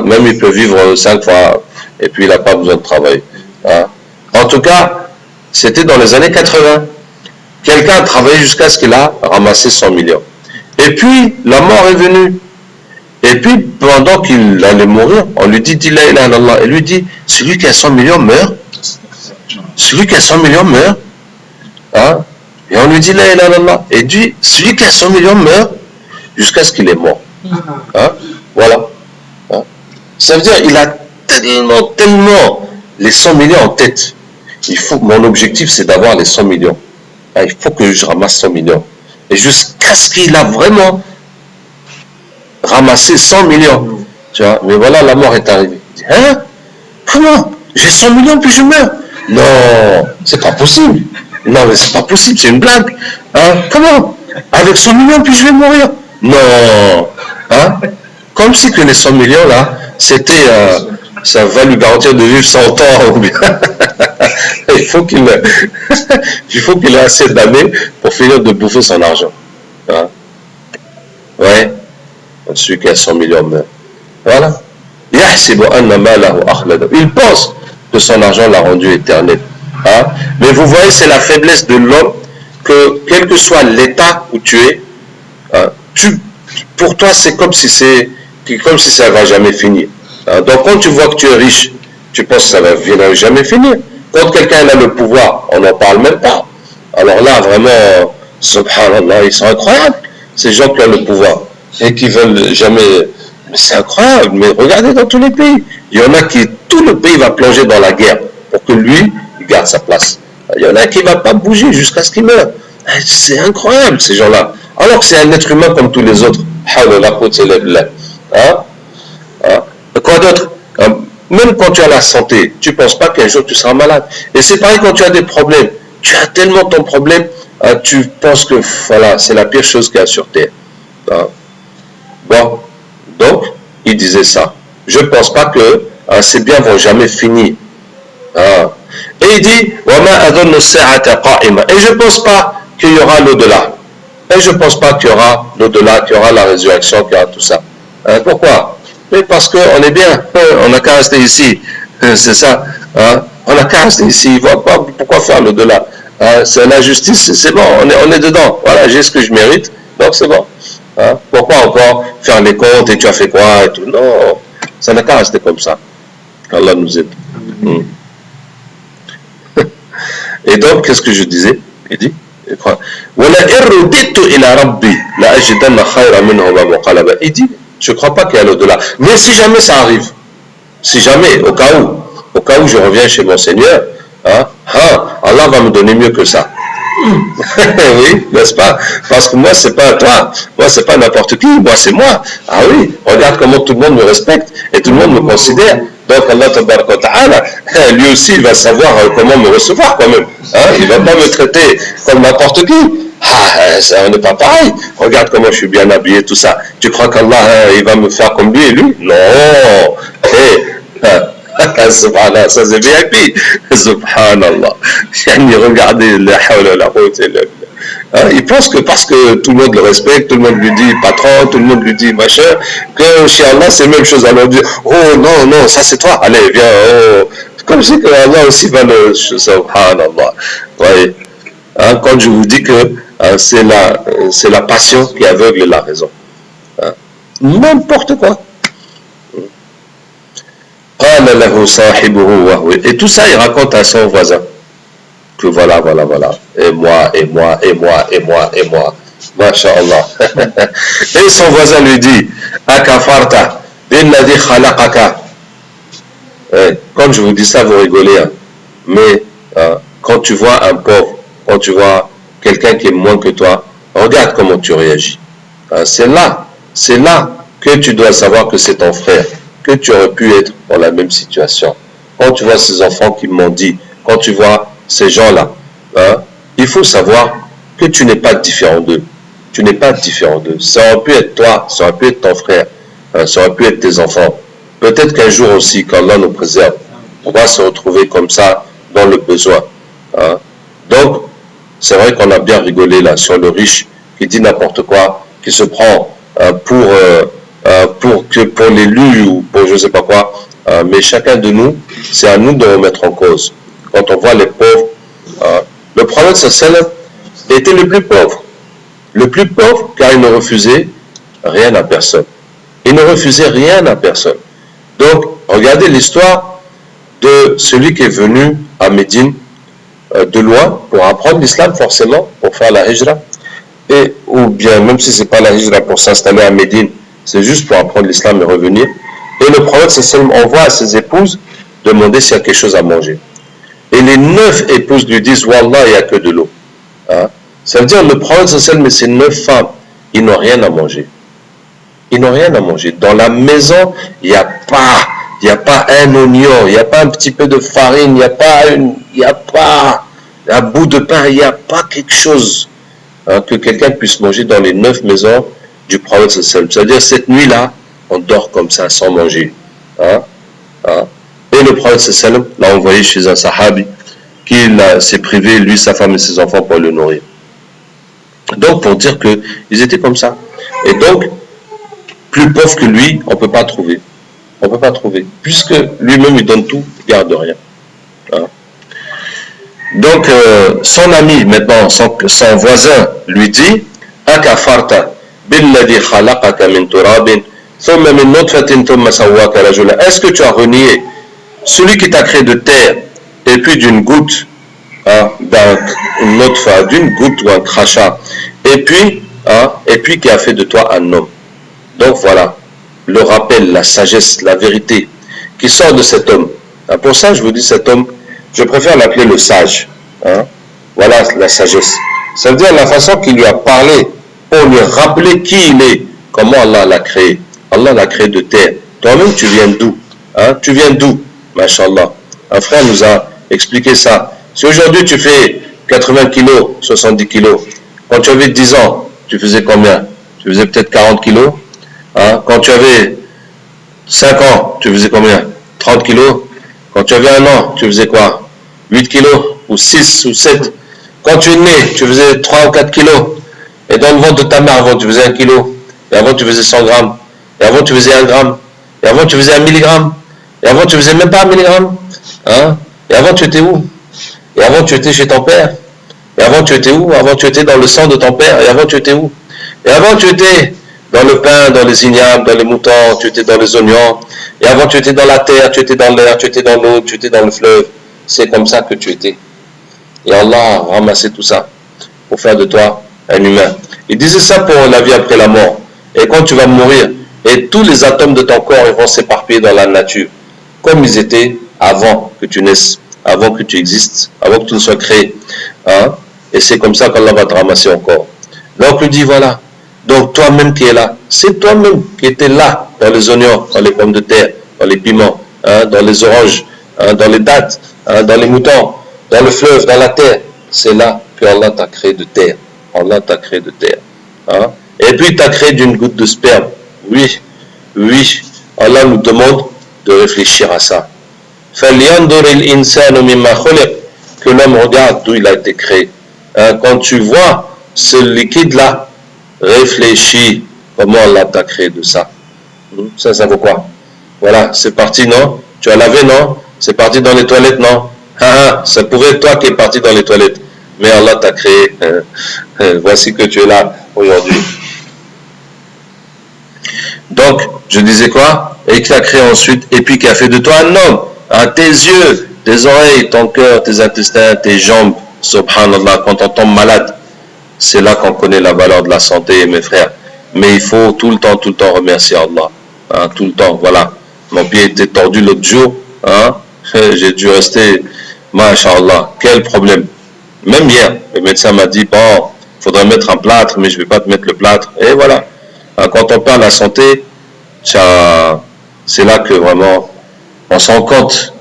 Même il peut vivre 5 fois et puis il n'a pas besoin de travailler. En tout cas, c'était dans les années 80. Quelqu'un a travaillé jusqu'à ce qu'il a ramassé 100 millions. Et puis, la mort est venue. Et puis, pendant qu'il allait mourir, on lui dit, dis la ilaha illallah. Et lui dit, celui qui a 100 millions meurt. Celui qui a 100 millions meurt. Et on lui dit la ilaha illallah. Et dit, celui qui a 100 millions meurt jusqu'à ce qu'il est mort. Voilà. Ça veut dire, il a tellement les 100 millions en tête. Mon objectif, c'est d'avoir les 100 millions. Il faut que je ramasse 100 millions. Et jusqu'à ce qu'il a vraiment ramassé 100 millions. Tu vois, mais voilà, la mort est arrivée. Il dit, comment? J'ai 100 millions puis je meurs? Non, c'est pas possible. Non, mais c'est pas possible, c'est une blague. Comment? Avec 100 millions puis je vais mourir? Non. Comme si que les 100 millions là, c'était, ça va lui garantir de vivre 100 ans ou bien. il faut qu'il ait assez d'années pour finir de bouffer son argent. Ouais. Celui qui a 100 millions meurt. Voilà. Il pense que son argent l'a rendu éternel. Mais vous voyez, c'est la faiblesse de l'homme que quel que soit l'état où tu es, pour toi c'est comme si ça ne va jamais finir. Donc quand tu vois que tu es riche, tu penses que ça ne va jamais finir. Quand quelqu'un a le pouvoir, on n'en parle même pas. Alors là, vraiment, Subhanallah, ils sont incroyables, ces gens qui ont le pouvoir et qui veulent jamais... Mais c'est incroyable, mais regardez dans tous les pays. Il y en a qui, tout le pays va plonger dans la guerre pour que lui, il garde sa place. Il y en a qui ne va pas bouger jusqu'à ce qu'il meure. C'est incroyable, ces gens-là. Alors que c'est un être humain comme tous les autres. Hein? Hein? Quoi d'autre? Même quand tu as la santé, tu ne penses pas qu'un jour tu seras malade. Et c'est pareil quand tu as des problèmes. Tu as tellement ton problème, tu penses que voilà, c'est la pire chose qu'il y a sur Terre. Hein? Bon, donc, il disait ça. Je ne pense pas que ces biens vont jamais finir. Hein? Et il dit, et je ne pense pas qu'il y aura l'au-delà. Et je ne pense pas qu'il y aura l'au-delà, qu'il y aura la résurrection, qu'il y aura tout ça. Pourquoi? Mais parce qu'on est bien, on n'a qu'à rester ici. C'est ça. Hein? On n'a qu'à rester ici. Pourquoi faire l'au-delà? C'est la justice, c'est bon, on est dedans. Voilà, j'ai ce que je mérite, donc c'est bon. Hein? Pourquoi encore faire les comptes et tu as fait quoi et tout? Non, ça n'a qu'à rester comme ça. Allah nous aide. Et donc, qu'est-ce que je disais? Il dit, il dit, je ne crois pas qu'il y a l'au-delà. Mais si jamais ça arrive, si jamais, au cas où je reviens chez mon Seigneur, hein, Allah va me donner mieux que ça. Oui, n'est-ce pas? Parce que moi, c'est pas toi. Moi, c'est pas n'importe qui. Moi, c'est moi. Ah oui, regarde comment tout le monde me respecte et tout le monde me considère. Donc, Allah Ta'ala, lui aussi, il va savoir comment me recevoir quand même. Hein? Il va pas me traiter comme n'importe qui. Ça, on n'est pas pareil. Regarde comment je suis bien habillé, tout ça. Tu crois qu'Allah, il va me faire comme lui et lui? Non. Subhanallah, ça c'est VIP. Subhanallah. Regardez, il pense que parce que tout le monde le respecte, tout le monde lui dit patron, tout le monde lui dit machin, que chez Allah c'est la même chose. Alors on dit, oh non, non, ça c'est toi, allez, viens, oh. Comme si que Allah aussi va le... Subhanallah. Voyez. Hein, quand je vous dis que c'est la passion qui aveugle la raison. Hein. N'importe quoi. Et tout ça, il raconte à son voisin. Que voilà. Et moi. Masha'Allah. Et son voisin lui dit, Akafarta, billadhi khalaqaka. Quand je vous dis ça, vous rigolez. Hein. Mais quand tu vois un pauvre, quand tu vois quelqu'un qui est moins que toi, regarde comment tu réagis. C'est là que tu dois savoir que c'est ton frère, que tu aurais pu être dans la même situation. Quand tu vois ces enfants qui m'ont dit, quand tu vois ces gens-là, il faut savoir que tu n'es pas différent d'eux. Tu n'es pas différent d'eux. Ça aurait pu être toi, ça aurait pu être ton frère, ça aurait pu être tes enfants. Peut-être qu'un jour aussi, quand Allah nous préserve, on va se retrouver comme ça dans le besoin. Hein. Donc, c'est vrai qu'on a bien rigolé là sur le riche qui dit n'importe quoi, qui se prend pour l'élu ou pour je ne sais pas quoi. Mais chacun de nous, c'est à nous de remettre en cause. Quand on voit les pauvres, le prophète sallallahu était le plus pauvre. Le plus pauvre car il ne refusait rien à personne. Il ne refusait rien à personne. Donc, regardez l'histoire de celui qui est venu à Médine de loin pour apprendre l'islam forcément, pour faire la hijra. Et, ou bien, même si ce n'est pas la hijra pour s'installer à Médine, c'est juste pour apprendre l'islam et revenir. Et le prophète sallallahu envoie à ses épouses demander s'il y a quelque chose à manger. Et les 9 épouses lui disent, Wallah, il n'y a que de l'eau. Hein? Ça veut dire le prophète sallallahu mais ces 9 femmes, ils n'ont rien à manger. Ils n'ont rien à manger. Dans la maison, il n'y a pas un oignon, il n'y a pas un petit peu de farine, il n'y a pas un bout de pain, il n'y a pas quelque chose que quelqu'un puisse manger dans les 9 maisons du prophète sallallahu. C'est-à-dire cette nuit-là, on dort comme ça sans manger. Hein? Hein? Et le prophète sallallahu l'a envoyé chez un sahabi qui s'est privé, lui, sa femme et ses enfants pour le nourrir. Donc pour dire qu'ils étaient comme ça. Et donc, plus pauvre que lui, on ne peut pas trouver. On ne peut pas trouver. Puisque lui-même, il donne tout, il ne garde rien. Hein? Donc, son ami, maintenant, son voisin, lui dit, Akafarta, billadhi khalaqaka min turabin, thumma min nutfatin thumma sawwaka rajula. Est-ce que tu as renié celui qui t'a créé de terre, et puis d'une goutte, hein, une nutfa, d'une goutte ou un crachat, et puis qui a fait de toi un homme. Donc voilà, le rappel, la sagesse, la vérité qui sort de cet homme. Pour ça, je vous dis cet homme, je préfère l'appeler le sage. Hein? Voilà la sagesse. Ça veut dire la façon qu'il lui a parlé pour lui rappeler qui il est, comment Allah l'a créé. Allah l'a créé de terre. Toi-même, tu viens d'où? Hein? Tu viens d'où? Masha'Allah. Un frère nous a expliqué ça. Si aujourd'hui tu fais 80 kilos, 70 kilos, quand tu avais 10 ans, tu faisais combien? Tu faisais peut-être 40 kilos. Hein? Quand tu avais 5 ans, tu faisais combien? 30 kilos. Quand tu avais 1 an, tu faisais quoi? 8 kilos ou 6 ou 7. Quand tu es né, tu faisais 3 ou 4 kilos. Et dans le ventre de ta mère, avant, tu faisais 1 kilo. Et avant, tu faisais 100 grammes. Et avant, tu faisais 1 gramme. Et avant, tu faisais 1 milligramme. Et avant, tu faisais même pas 1 milligramme. Hein? Et avant, tu étais où? Et avant, tu étais chez ton père. Et avant, tu étais où? Avant, tu étais dans le sang de ton père. Et avant, tu étais où? Et avant, tu étais dans le pain, dans les ignames, dans les moutons, tu étais dans les oignons. Et avant, tu étais dans la terre, tu étais dans l'air, tu étais dans l'eau, tu étais dans le fleuve. C'est comme ça que tu étais. Et Allah a ramassé tout ça pour faire de toi un humain. Il disait ça pour la vie après la mort. Et quand tu vas mourir, et tous les atomes de ton corps ils vont s'éparpiller dans la nature, comme ils étaient avant que tu naisses, avant que tu existes, avant que tu ne sois créé. Hein? Et c'est comme ça qu'Allah va te ramasser encore. Donc il dit voilà, donc toi-même qui es là, c'est toi-même qui étais là, dans les oignons, dans les pommes de terre, dans les piments, hein, dans les oranges, hein, dans les dattes, hein, dans les moutons, dans le fleuve, dans la terre. C'est là que Allah t'a créé de terre. Allah t'a créé de terre. Hein? Et puis il t'a créé d'une goutte de sperme. Oui, oui, Allah nous demande de réfléchir à ça. Que l'homme regarde d'où il a été créé. Hein? Quand tu vois ce liquide-là, réfléchis comment Allah t'a créé de ça. Ça vaut quoi? Voilà, c'est parti, non? Tu as lavé, non? C'est parti dans les toilettes, non? Ça pourrait être toi qui es parti dans les toilettes. Mais Allah t'a créé. Voici que tu es là aujourd'hui. Donc, je disais quoi? Et qui t'a créé ensuite, et puis qui a fait de toi un homme. Hein, tes yeux, tes oreilles, ton cœur, tes intestins, tes jambes. Subhanallah, quand on tombe malade, c'est là qu'on connaît la valeur de la santé, mes frères. Mais il faut tout le temps remercier Allah. Hein, tout le temps, voilà. Mon pied était tordu l'autre jour. Hein, j'ai dû rester, masha'Allah, quel problème. Même hier, le médecin m'a dit, bon, il faudrait mettre un plâtre, mais je ne vais pas te mettre le plâtre. Et voilà. Quand on perd la santé, c'est là que vraiment, on se rend compte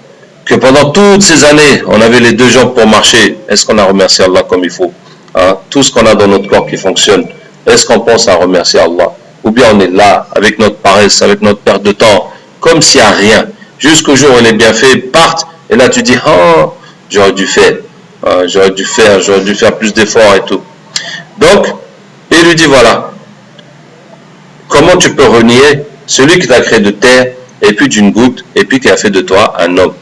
que pendant toutes ces années, on avait les 2 jambes pour marcher. Est-ce qu'on a remercié Allah comme il faut? Hein? Tout ce qu'on a dans notre corps qui fonctionne, est-ce qu'on pense à remercier Allah? Ou bien on est là, avec notre paresse, avec notre perte de temps, comme s'il n'y a rien. Jusqu'au jour où les bienfaits partent, et là tu dis, oh, j'aurais dû faire, j'aurais dû faire plus d'efforts et tout. Donc, il lui dit, voilà, comment tu peux renier celui qui t'a créé de terre, et puis d'une goutte, et puis qui a fait de toi un homme.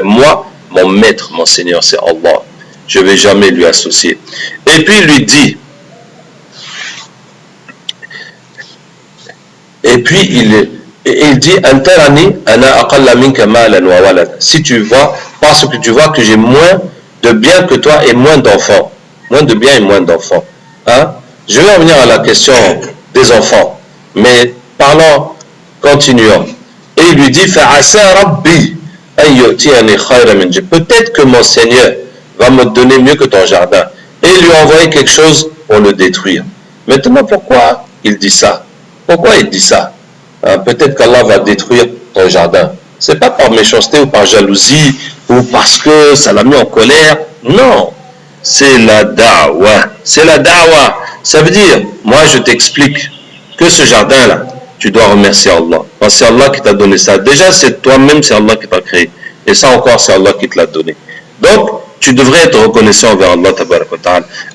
Moi, mon maître, mon Seigneur, c'est Allah. Je ne vais jamais lui associer. Et puis il lui dit, il dit, si tu vois, parce que tu vois que j'ai moins de biens que toi et moins d'enfants. Moins de biens et moins d'enfants. Hein? Je vais revenir à la question des enfants. Mais parlons, continuons. Et il lui dit, peut-être que mon Seigneur va me donner mieux que ton jardin. Et il lui a envoyé quelque chose pour le détruire. Maintenant, pourquoi il dit ça? Pourquoi il dit ça? Peut-être qu'Allah va détruire ton jardin. C'est pas par méchanceté ou par jalousie ou parce que ça l'a mis en colère. Non, c'est la da'wa. C'est la da'wa. Ça veut dire, moi je t'explique que ce jardin-là, tu dois remercier Allah. Parce que c'est Allah qui t'a donné ça. Déjà, c'est toi-même, c'est Allah qui t'a créé. Et ça encore, c'est Allah qui te l'a donné. Donc, tu devrais être reconnaissant envers Allah.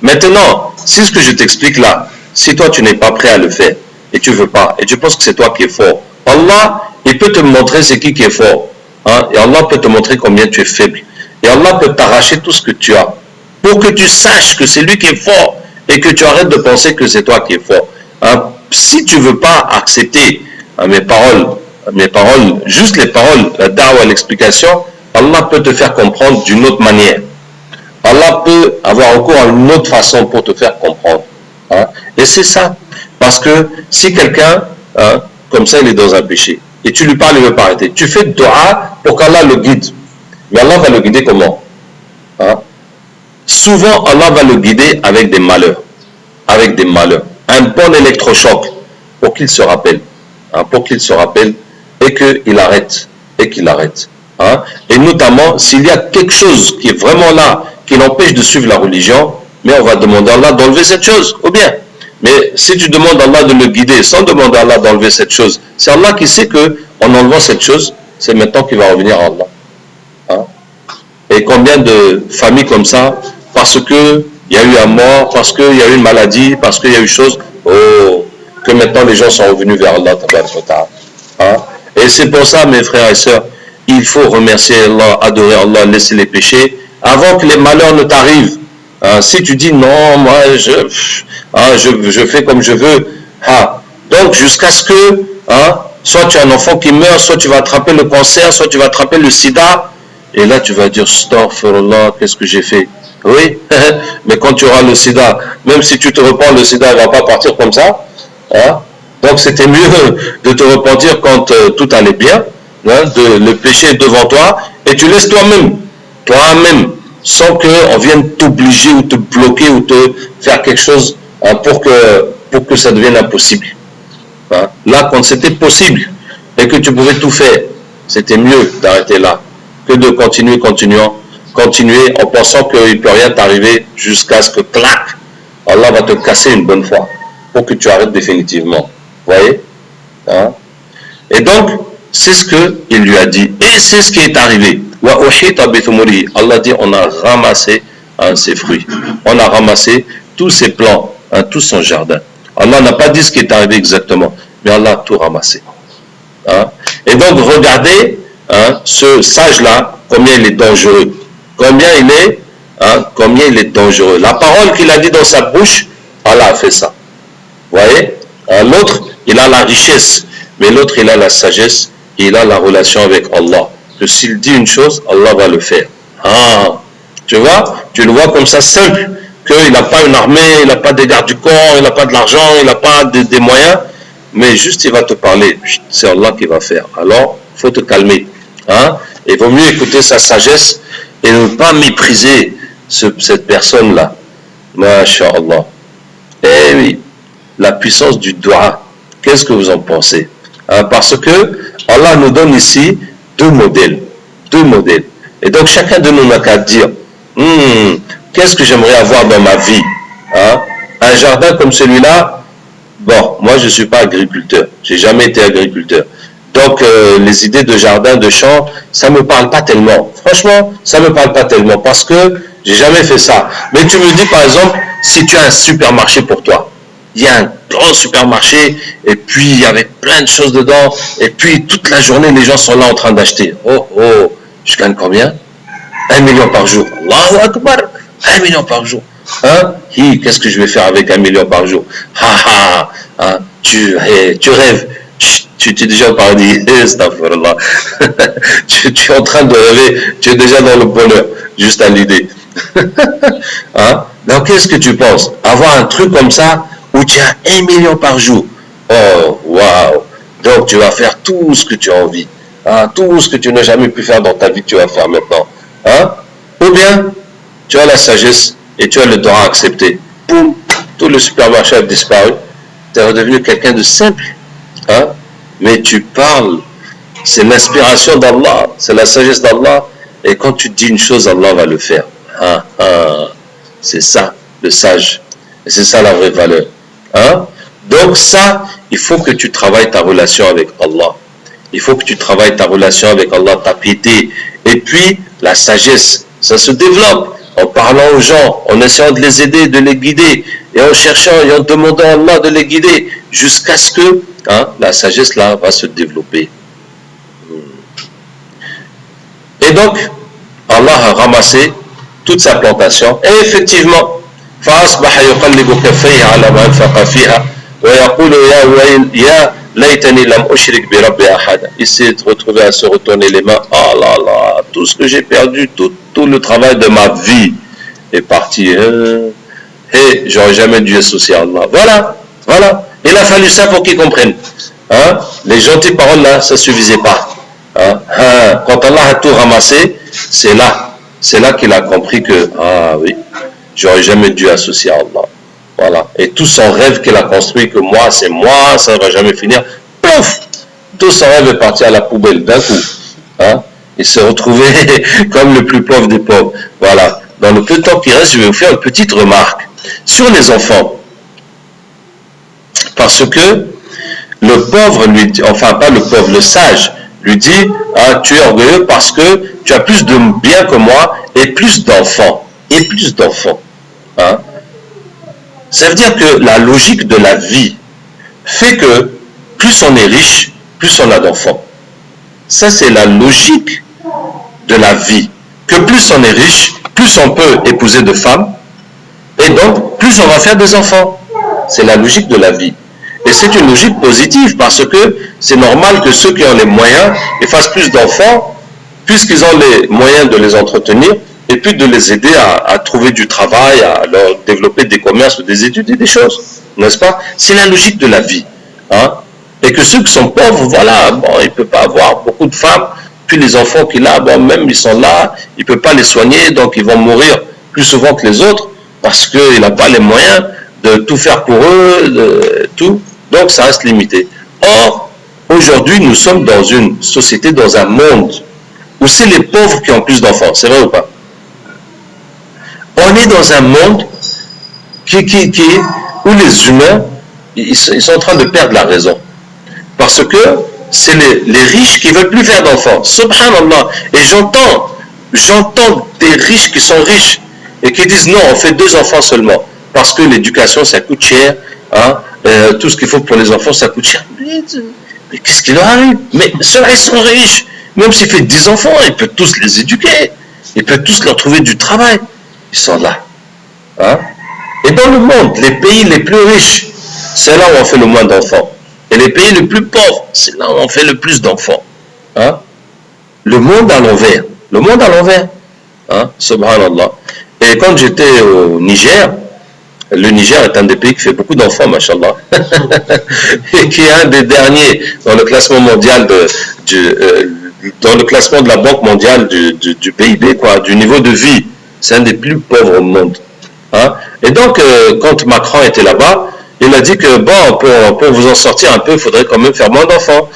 Maintenant, si ce que je t'explique là, si toi tu n'es pas prêt à le faire, et tu veux pas, et tu penses que c'est toi qui es fort, Allah, il peut te montrer c'est qui est fort. Hein? Et Allah peut te montrer combien tu es faible. Et Allah peut t'arracher tout ce que tu as. Pour que tu saches que c'est lui qui est fort, et que tu arrêtes de penser que c'est toi qui es fort. Hein? Si tu ne veux pas accepter mes paroles, juste les paroles, la da'wa, l'explication, Allah peut te faire comprendre d'une autre manière. Allah peut avoir recours à une autre façon pour te faire comprendre. Hein? Et c'est ça. Parce que si quelqu'un, hein, comme ça, il est dans un péché, et tu lui parles, il ne veut pas arrêter, tu fais dua pour qu'Allah le guide. Mais Allah va le guider comment? Hein? Souvent, Allah va le guider avec des malheurs. Avec des malheurs. Un bon électrochoc pour qu'il se rappelle. Hein? Pour qu'il se rappelle et qu'il arrête. Et qu'il arrête. Hein? Et notamment, s'il y a quelque chose qui est vraiment là, qui l'empêche de suivre la religion, mais on va demander à Allah d'enlever cette chose, ou bien. Mais si tu demandes à Allah de le guider sans demander à Allah d'enlever cette chose, c'est Allah qui sait qu'en enlevant cette chose, c'est maintenant qu'il va revenir à Allah. Hein? Et combien de familles comme ça, parce qu'il y a eu un mort, parce qu'il y a eu une maladie, parce qu'il y a eu chose, oh, que maintenant les gens sont revenus vers Allah. Hein? Et c'est pour ça, mes frères et sœurs, il faut remercier Allah, adorer Allah, laisser les péchés, avant que les malheurs ne t'arrivent. Hein, si tu dis non, moi je fais comme je veux, hein, donc jusqu'à ce que soit tu as un enfant qui meurt, soit tu vas attraper le cancer, soit tu vas attraper le sida, et là tu vas dire astaghfirullah, qu'est-ce que j'ai fait? Oui, mais quand tu auras le sida, même si tu te repens, le sida ne va pas partir comme ça. Hein, donc c'était mieux de te repentir quand tout allait bien. Hein, le péché est devant toi, et tu laisses toi-même, sans qu'on vienne t'obliger ou te bloquer ou te faire quelque chose hein, pour que ça devienne impossible. Hein. Là, quand c'était possible et que tu pouvais tout faire, c'était mieux d'arrêter là que de continuer en pensant qu'il ne peut rien t'arriver jusqu'à ce que, clac, Allah va te casser une bonne fois pour que tu arrêtes définitivement. Vous voyez? Hein? Et donc, c'est ce qu'il lui a dit. Et c'est ce qui est arrivé. Allah dit, on a ramassé hein, ses fruits. On a ramassé tous ses plants, hein, tout son jardin. Allah n'a pas dit ce qui est arrivé exactement, mais Allah a tout ramassé. Hein. Et donc, regardez hein, ce sage-là, combien il est dangereux. Combien il est dangereux. La parole qu'il a dit dans sa bouche, Allah a fait ça. Vous voyez? L'autre, il a la richesse, mais l'autre, il a la sagesse, et il a la relation avec Allah. Que s'il dit une chose, Allah va le faire. Ah, tu vois? Tu le vois comme ça simple, qu'il n'a pas une armée, il n'a pas des gardes du corps, il n'a pas de l'argent, il n'a pas des moyens, mais juste il va te parler. C'est Allah qui va faire. Alors, il faut te calmer. Hein? Et il vaut mieux écouter sa sagesse et ne pas mépriser cette personne-là. Masha'Allah. Eh oui, la puissance du dua. Qu'est-ce que vous en pensez? Hein? Parce que Allah nous donne ici deux modèles. Et donc chacun de nous n'a qu'à dire, qu'est-ce que j'aimerais avoir dans ma vie? Hein? Un jardin comme celui-là, bon, moi je ne suis pas agriculteur, j'ai jamais été agriculteur. Donc les idées de jardin, de champ, ça ne me parle pas tellement. Franchement, ça ne me parle pas tellement parce que j'ai jamais fait ça. Mais tu me dis par exemple, si tu as un supermarché pour toi, il y a un grand supermarché et puis avec plein de choses dedans et puis toute la journée les gens sont là en train d'acheter. Oh, je gagne combien? 1 million par jour. Allahu Akbar, 1 million par jour. Hein? Qu'est-ce que je vais faire avec 1 million par jour? Hein? Tu rêves. Tu es déjà au paradis. tu es en train de rêver. Tu es déjà dans le bonheur. Juste à l'idée. Hein? Donc qu'est-ce que tu penses? Avoir un truc comme ça où tu as 1 million par jour. Oh, waouh! Donc tu vas faire tout ce que tu as envie. Hein? Tout ce que tu n'as jamais pu faire dans ta vie, tu vas faire maintenant. Hein? Ou bien, tu as la sagesse et tu as le droit à accepter. Boum! Tout le supermarché a disparu. Tu es redevenu quelqu'un de simple. Hein? Mais tu parles. C'est l'inspiration d'Allah. C'est la sagesse d'Allah. Et quand tu dis une chose, Allah va le faire. C'est ça, le sage. Et c'est ça la vraie valeur. Hein? Donc ça, il faut que tu travailles ta relation avec Allah. Il faut que tu travailles ta relation avec Allah, ta piété. Et puis, la sagesse, ça se développe en parlant aux gens, en essayant de les aider, de les guider, et en cherchant et en demandant à Allah de les guider, jusqu'à ce que la sagesse là va se développer. Et donc, Allah a ramassé toute sa plantation, et effectivement, فأصبح يقلب كفيه على ما أنفق فيها ويقول يا Il s'est retrouvé à se retourner les mains. Oh là là, tout ce que j'ai perdu, tout le travail de ma vie est parti. Et j'aurais jamais dû associer Allah. Voilà. Il a fallu ça pour qu'ils comprennent. Hein? Les gentilles paroles là, ça ne suffisait pas. Hein? Quand Allah a tout ramassé, c'est là qu'il a compris que, ah oui, j'aurais jamais dû associer Allah. Voilà. Et tout son rêve qu'il a construit, que moi, c'est moi, ça ne va jamais finir, pouf! Tout son rêve est parti à la poubelle d'un coup. Hein? Il s'est retrouvé comme le plus pauvre des pauvres. Voilà. Dans le peu de temps qui reste, je vais vous faire une petite remarque sur les enfants. Parce que le pauvre lui dit, enfin pas le pauvre, le sage lui dit, ah, tu es orgueilleux parce que tu as plus de biens que moi et plus d'enfants. Hein? Ça veut dire que la logique de la vie fait que plus on est riche, plus on a d'enfants. Ça, c'est la logique de la vie. Que plus on est riche, plus on peut épouser de femmes, et donc plus on va faire des enfants. C'est la logique de la vie. Et c'est une logique positive, parce que c'est normal que ceux qui ont les moyens ils fassent plus d'enfants, puisqu'ils ont les moyens de les entretenir, et puis de les aider à trouver du travail, à leur développer des commerces, des études et des choses. N'est-ce pas? C'est la logique de la vie. Hein? Et que ceux qui sont pauvres, voilà, bon, il ne peut pas avoir beaucoup de femmes, puis les enfants qu'il a, bon, même ils sont là, il ne peut pas les soigner, donc ils vont mourir plus souvent que les autres, parce qu'il n'a pas les moyens de tout faire pour eux, tout, donc ça reste limité. Or, aujourd'hui, nous sommes dans une société, dans un monde, où c'est les pauvres qui ont plus d'enfants, c'est vrai ou pas? On est dans un monde où les humains, ils sont en train de perdre la raison. Parce que c'est les riches qui ne veulent plus faire d'enfants. Subhanallah. Et j'entends des riches qui sont riches et qui disent non, on fait 2 enfants seulement. Parce que l'éducation, ça coûte cher. Hein, tout ce qu'il faut pour les enfants, ça coûte cher. Mais qu'est-ce qui leur arrive? Mais ceux-là, ils sont riches. Même s'il fait 10 enfants, il peut tous les éduquer. Il peut tous leur trouver du travail. Ils sont là. Hein? Et dans le monde, les pays les plus riches, c'est là où on fait le moins d'enfants. Et les pays les plus pauvres, c'est là où on fait le plus d'enfants. Hein? Le monde à l'envers. Le monde à l'envers. Hein? Subhanallah. Et quand j'étais au Niger, le Niger est un des pays qui fait beaucoup d'enfants, mashallah. Et qui est un des derniers dans le classement mondial dans le classement de la Banque mondiale du PIB, quoi, du niveau de vie. C'est un des plus pauvres au monde. Hein? Et donc, quand Macron était là-bas, il a dit que, bon, pour vous en sortir un peu, il faudrait quand même faire moins d'enfants.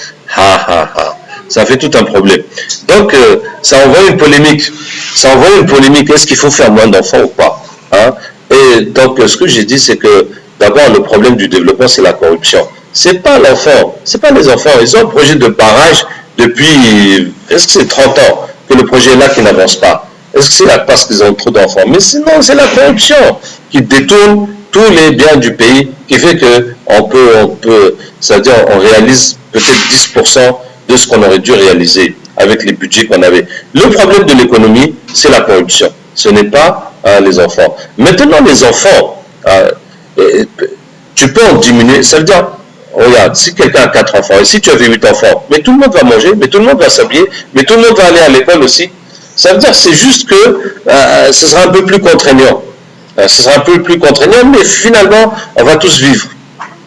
Ça fait tout un problème. Donc, ça envoie une polémique. Est-ce qu'il faut faire moins d'enfants ou pas? Hein? Et donc, ce que j'ai dit, c'est que, d'abord, le problème du développement, c'est la corruption. C'est pas l'enfant, c'est pas les enfants. Ils ont un projet de barrage depuis, est-ce que c'est 30 ans que le projet est là qui n'avance pas? Est-ce que c'est parce qu'ils ont trop d'enfants? Mais sinon, c'est la corruption qui détourne tous les biens du pays, qui fait que on peut, c'est-à-dire on réalise peut-être 10% de ce qu'on aurait dû réaliser avec les budgets qu'on avait. Le problème de l'économie, c'est la corruption. Ce n'est pas les enfants. Maintenant, les enfants, tu peux en diminuer. Ça veut dire, regarde, si quelqu'un a 4 enfants, et si tu avais 8 enfants, mais tout le monde va manger, mais tout le monde va s'habiller, mais tout le monde va aller à l'école aussi. Ça veut dire, c'est juste que ce sera un peu plus contraignant. Ce sera un peu plus contraignant, mais finalement, on va tous vivre.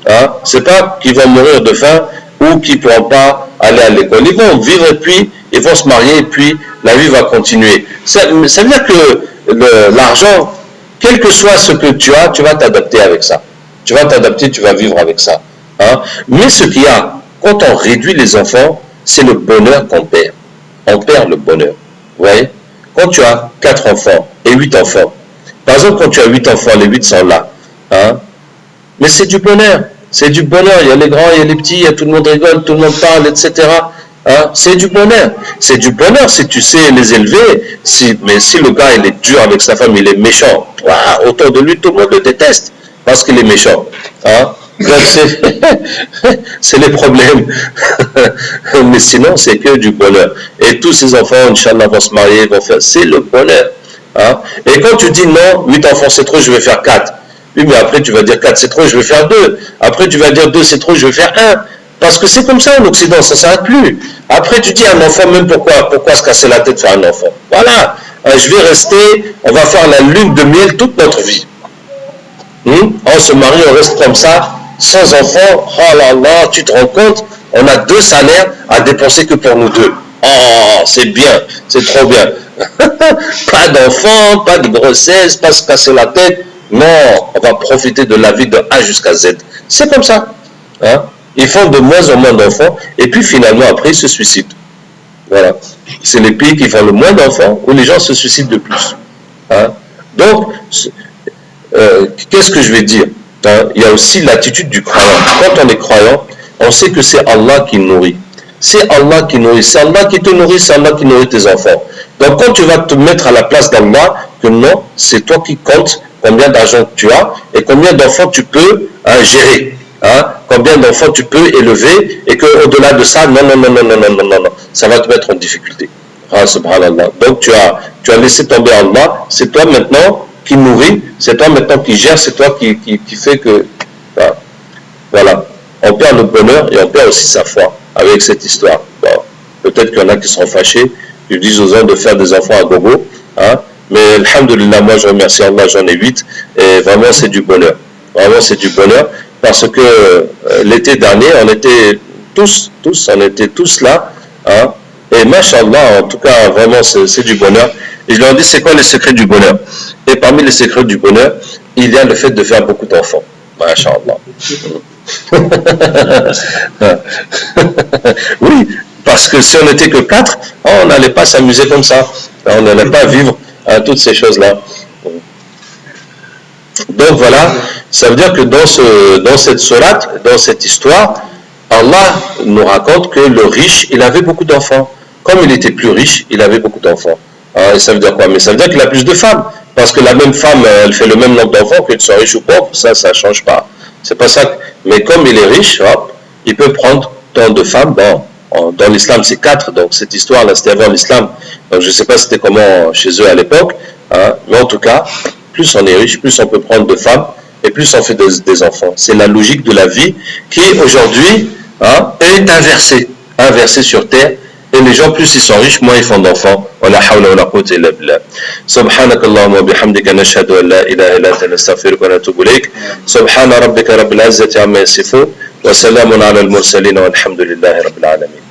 Hein? C'est pas qu'ils vont mourir de faim ou qu'ils ne pourront pas aller à l'école. Ils vont vivre et puis ils vont se marier et puis la vie va continuer. Ça veut dire que l'argent, quel que soit ce que tu as, tu vas t'adapter avec ça. Tu vas t'adapter, tu vas vivre avec ça. Hein? Mais ce qu'il y a, quand on réduit les enfants, c'est le bonheur qu'on perd. On perd le bonheur. Vous voyez? Quand tu as 4 enfants et 8 enfants, par exemple, quand tu as 8 enfants, les 8 sont là. Hein? Mais c'est du bonheur. C'est du bonheur. Il y a les grands, il y a les petits, tout le monde rigole, tout le monde parle, etc. Hein? C'est du bonheur. C'est du bonheur si tu sais les élever. Mais si le gars, il est dur avec sa femme, il est méchant, autour de lui, tout le monde le déteste parce qu'il est méchant. Hein? Donc c'est les problèmes. Mais sinon, c'est que du bonheur. Et tous ces enfants, Inch'Allah, vont se marier, vont faire. C'est le bonheur. Hein? Et quand tu dis non, 8 enfants c'est trop, je vais faire 4. Oui, mais après tu vas dire 4 c'est trop, je vais faire 2. Après tu vas dire 2 c'est trop, je vais faire 1. Parce que c'est comme ça en Occident, ça ne s'arrête plus. Après, tu dis à un enfant, même pourquoi se casser la tête faire un enfant? Voilà, je vais rester, on va faire la lune de miel toute notre vie. On se marie, on reste comme ça, sans enfant. Oh là là, tu te rends compte, on a 2 salaires à dépenser que pour nous 2. Oh, c'est bien, c'est trop bien. Pas d'enfant, pas de grossesse, pas se casser la tête. Non, on va profiter de la vie de A jusqu'à Z. C'est comme ça. Hein? Ils font de moins en moins d'enfants et puis finalement après ils se suicident. Voilà. C'est les pays qui font le moins d'enfants où les gens se suicident de plus. Hein? Donc, qu'est-ce que je vais dire? Hein? Il y a aussi l'attitude du croyant. Quand on est croyant, on sait que c'est Allah qui nourrit. C'est Allah qui nourrit. C'est Allah qui te nourrit, c'est Allah qui nourrit tes enfants. Donc quand tu vas te mettre à la place d'Allah, que non, c'est toi qui comptes combien d'argent tu as et combien d'enfants tu peux gérer. Hein? Combien d'enfants tu peux élever et qu'au-delà de ça, non, ça va te mettre en difficulté. Ah, subhanallah. Donc tu as laissé tomber Allah, c'est toi maintenant qui nourrit, c'est toi maintenant qui gère, c'est toi qui fait que... Voilà. On perd le bonheur et on perd aussi sa foi avec cette histoire. Bon, peut-être qu'il y en a qui seront fâchés, qui disent aux gens de faire des enfants à gogo, hein? Mais alhamdulillah, moi je remercie Allah, j'en ai 8, et vraiment c'est du bonheur. Vraiment c'est du bonheur, parce que l'été dernier, on était tous là, hein? Et mashallah, en tout cas, vraiment c'est du bonheur. Et je leur dis, c'est quoi les secrets du bonheur? Et parmi les secrets du bonheur, il y a le fait de faire beaucoup d'enfants. Mashallah. Oui, parce que si on n'était que 4, on n'allait pas s'amuser comme ça. On n'allait pas vivre toutes ces choses-là. Donc voilà, ça veut dire que dans cette sourate, dans cette histoire, Allah nous raconte que le riche, il avait beaucoup d'enfants. Comme il était plus riche, il avait beaucoup d'enfants. Et ça veut dire quoi? Mais ça veut dire qu'il a plus de femmes. Parce que la même femme, elle fait le même nombre d'enfants, qu'elle soit riche ou pauvre, ça ne change pas. C'est pas ça. Mais comme il est riche, hop, il peut prendre tant de femmes. Bon, dans l'islam, c'est 4. Donc cette histoire-là, c'était avant l'islam. Donc je ne sais pas c'était comment chez eux à l'époque. Hein, mais en tout cas, plus on est riche, plus on peut prendre de femmes et plus on fait des enfants. C'est la logique de la vie qui aujourd'hui est inversée sur terre. Et les gens, plus ils sont riches, moins ils font d'enfants. Wala hawla wala quwwata illa billah. Subhanakallahumma wa bihamdika nashhadu an la ilaha illa anta nastaghfiruka wa natubu ilayk. Subhana rabbika rabbil izzati amma yasifun wa salamun ala al mursalin walhamdulillahi rabbil alamin.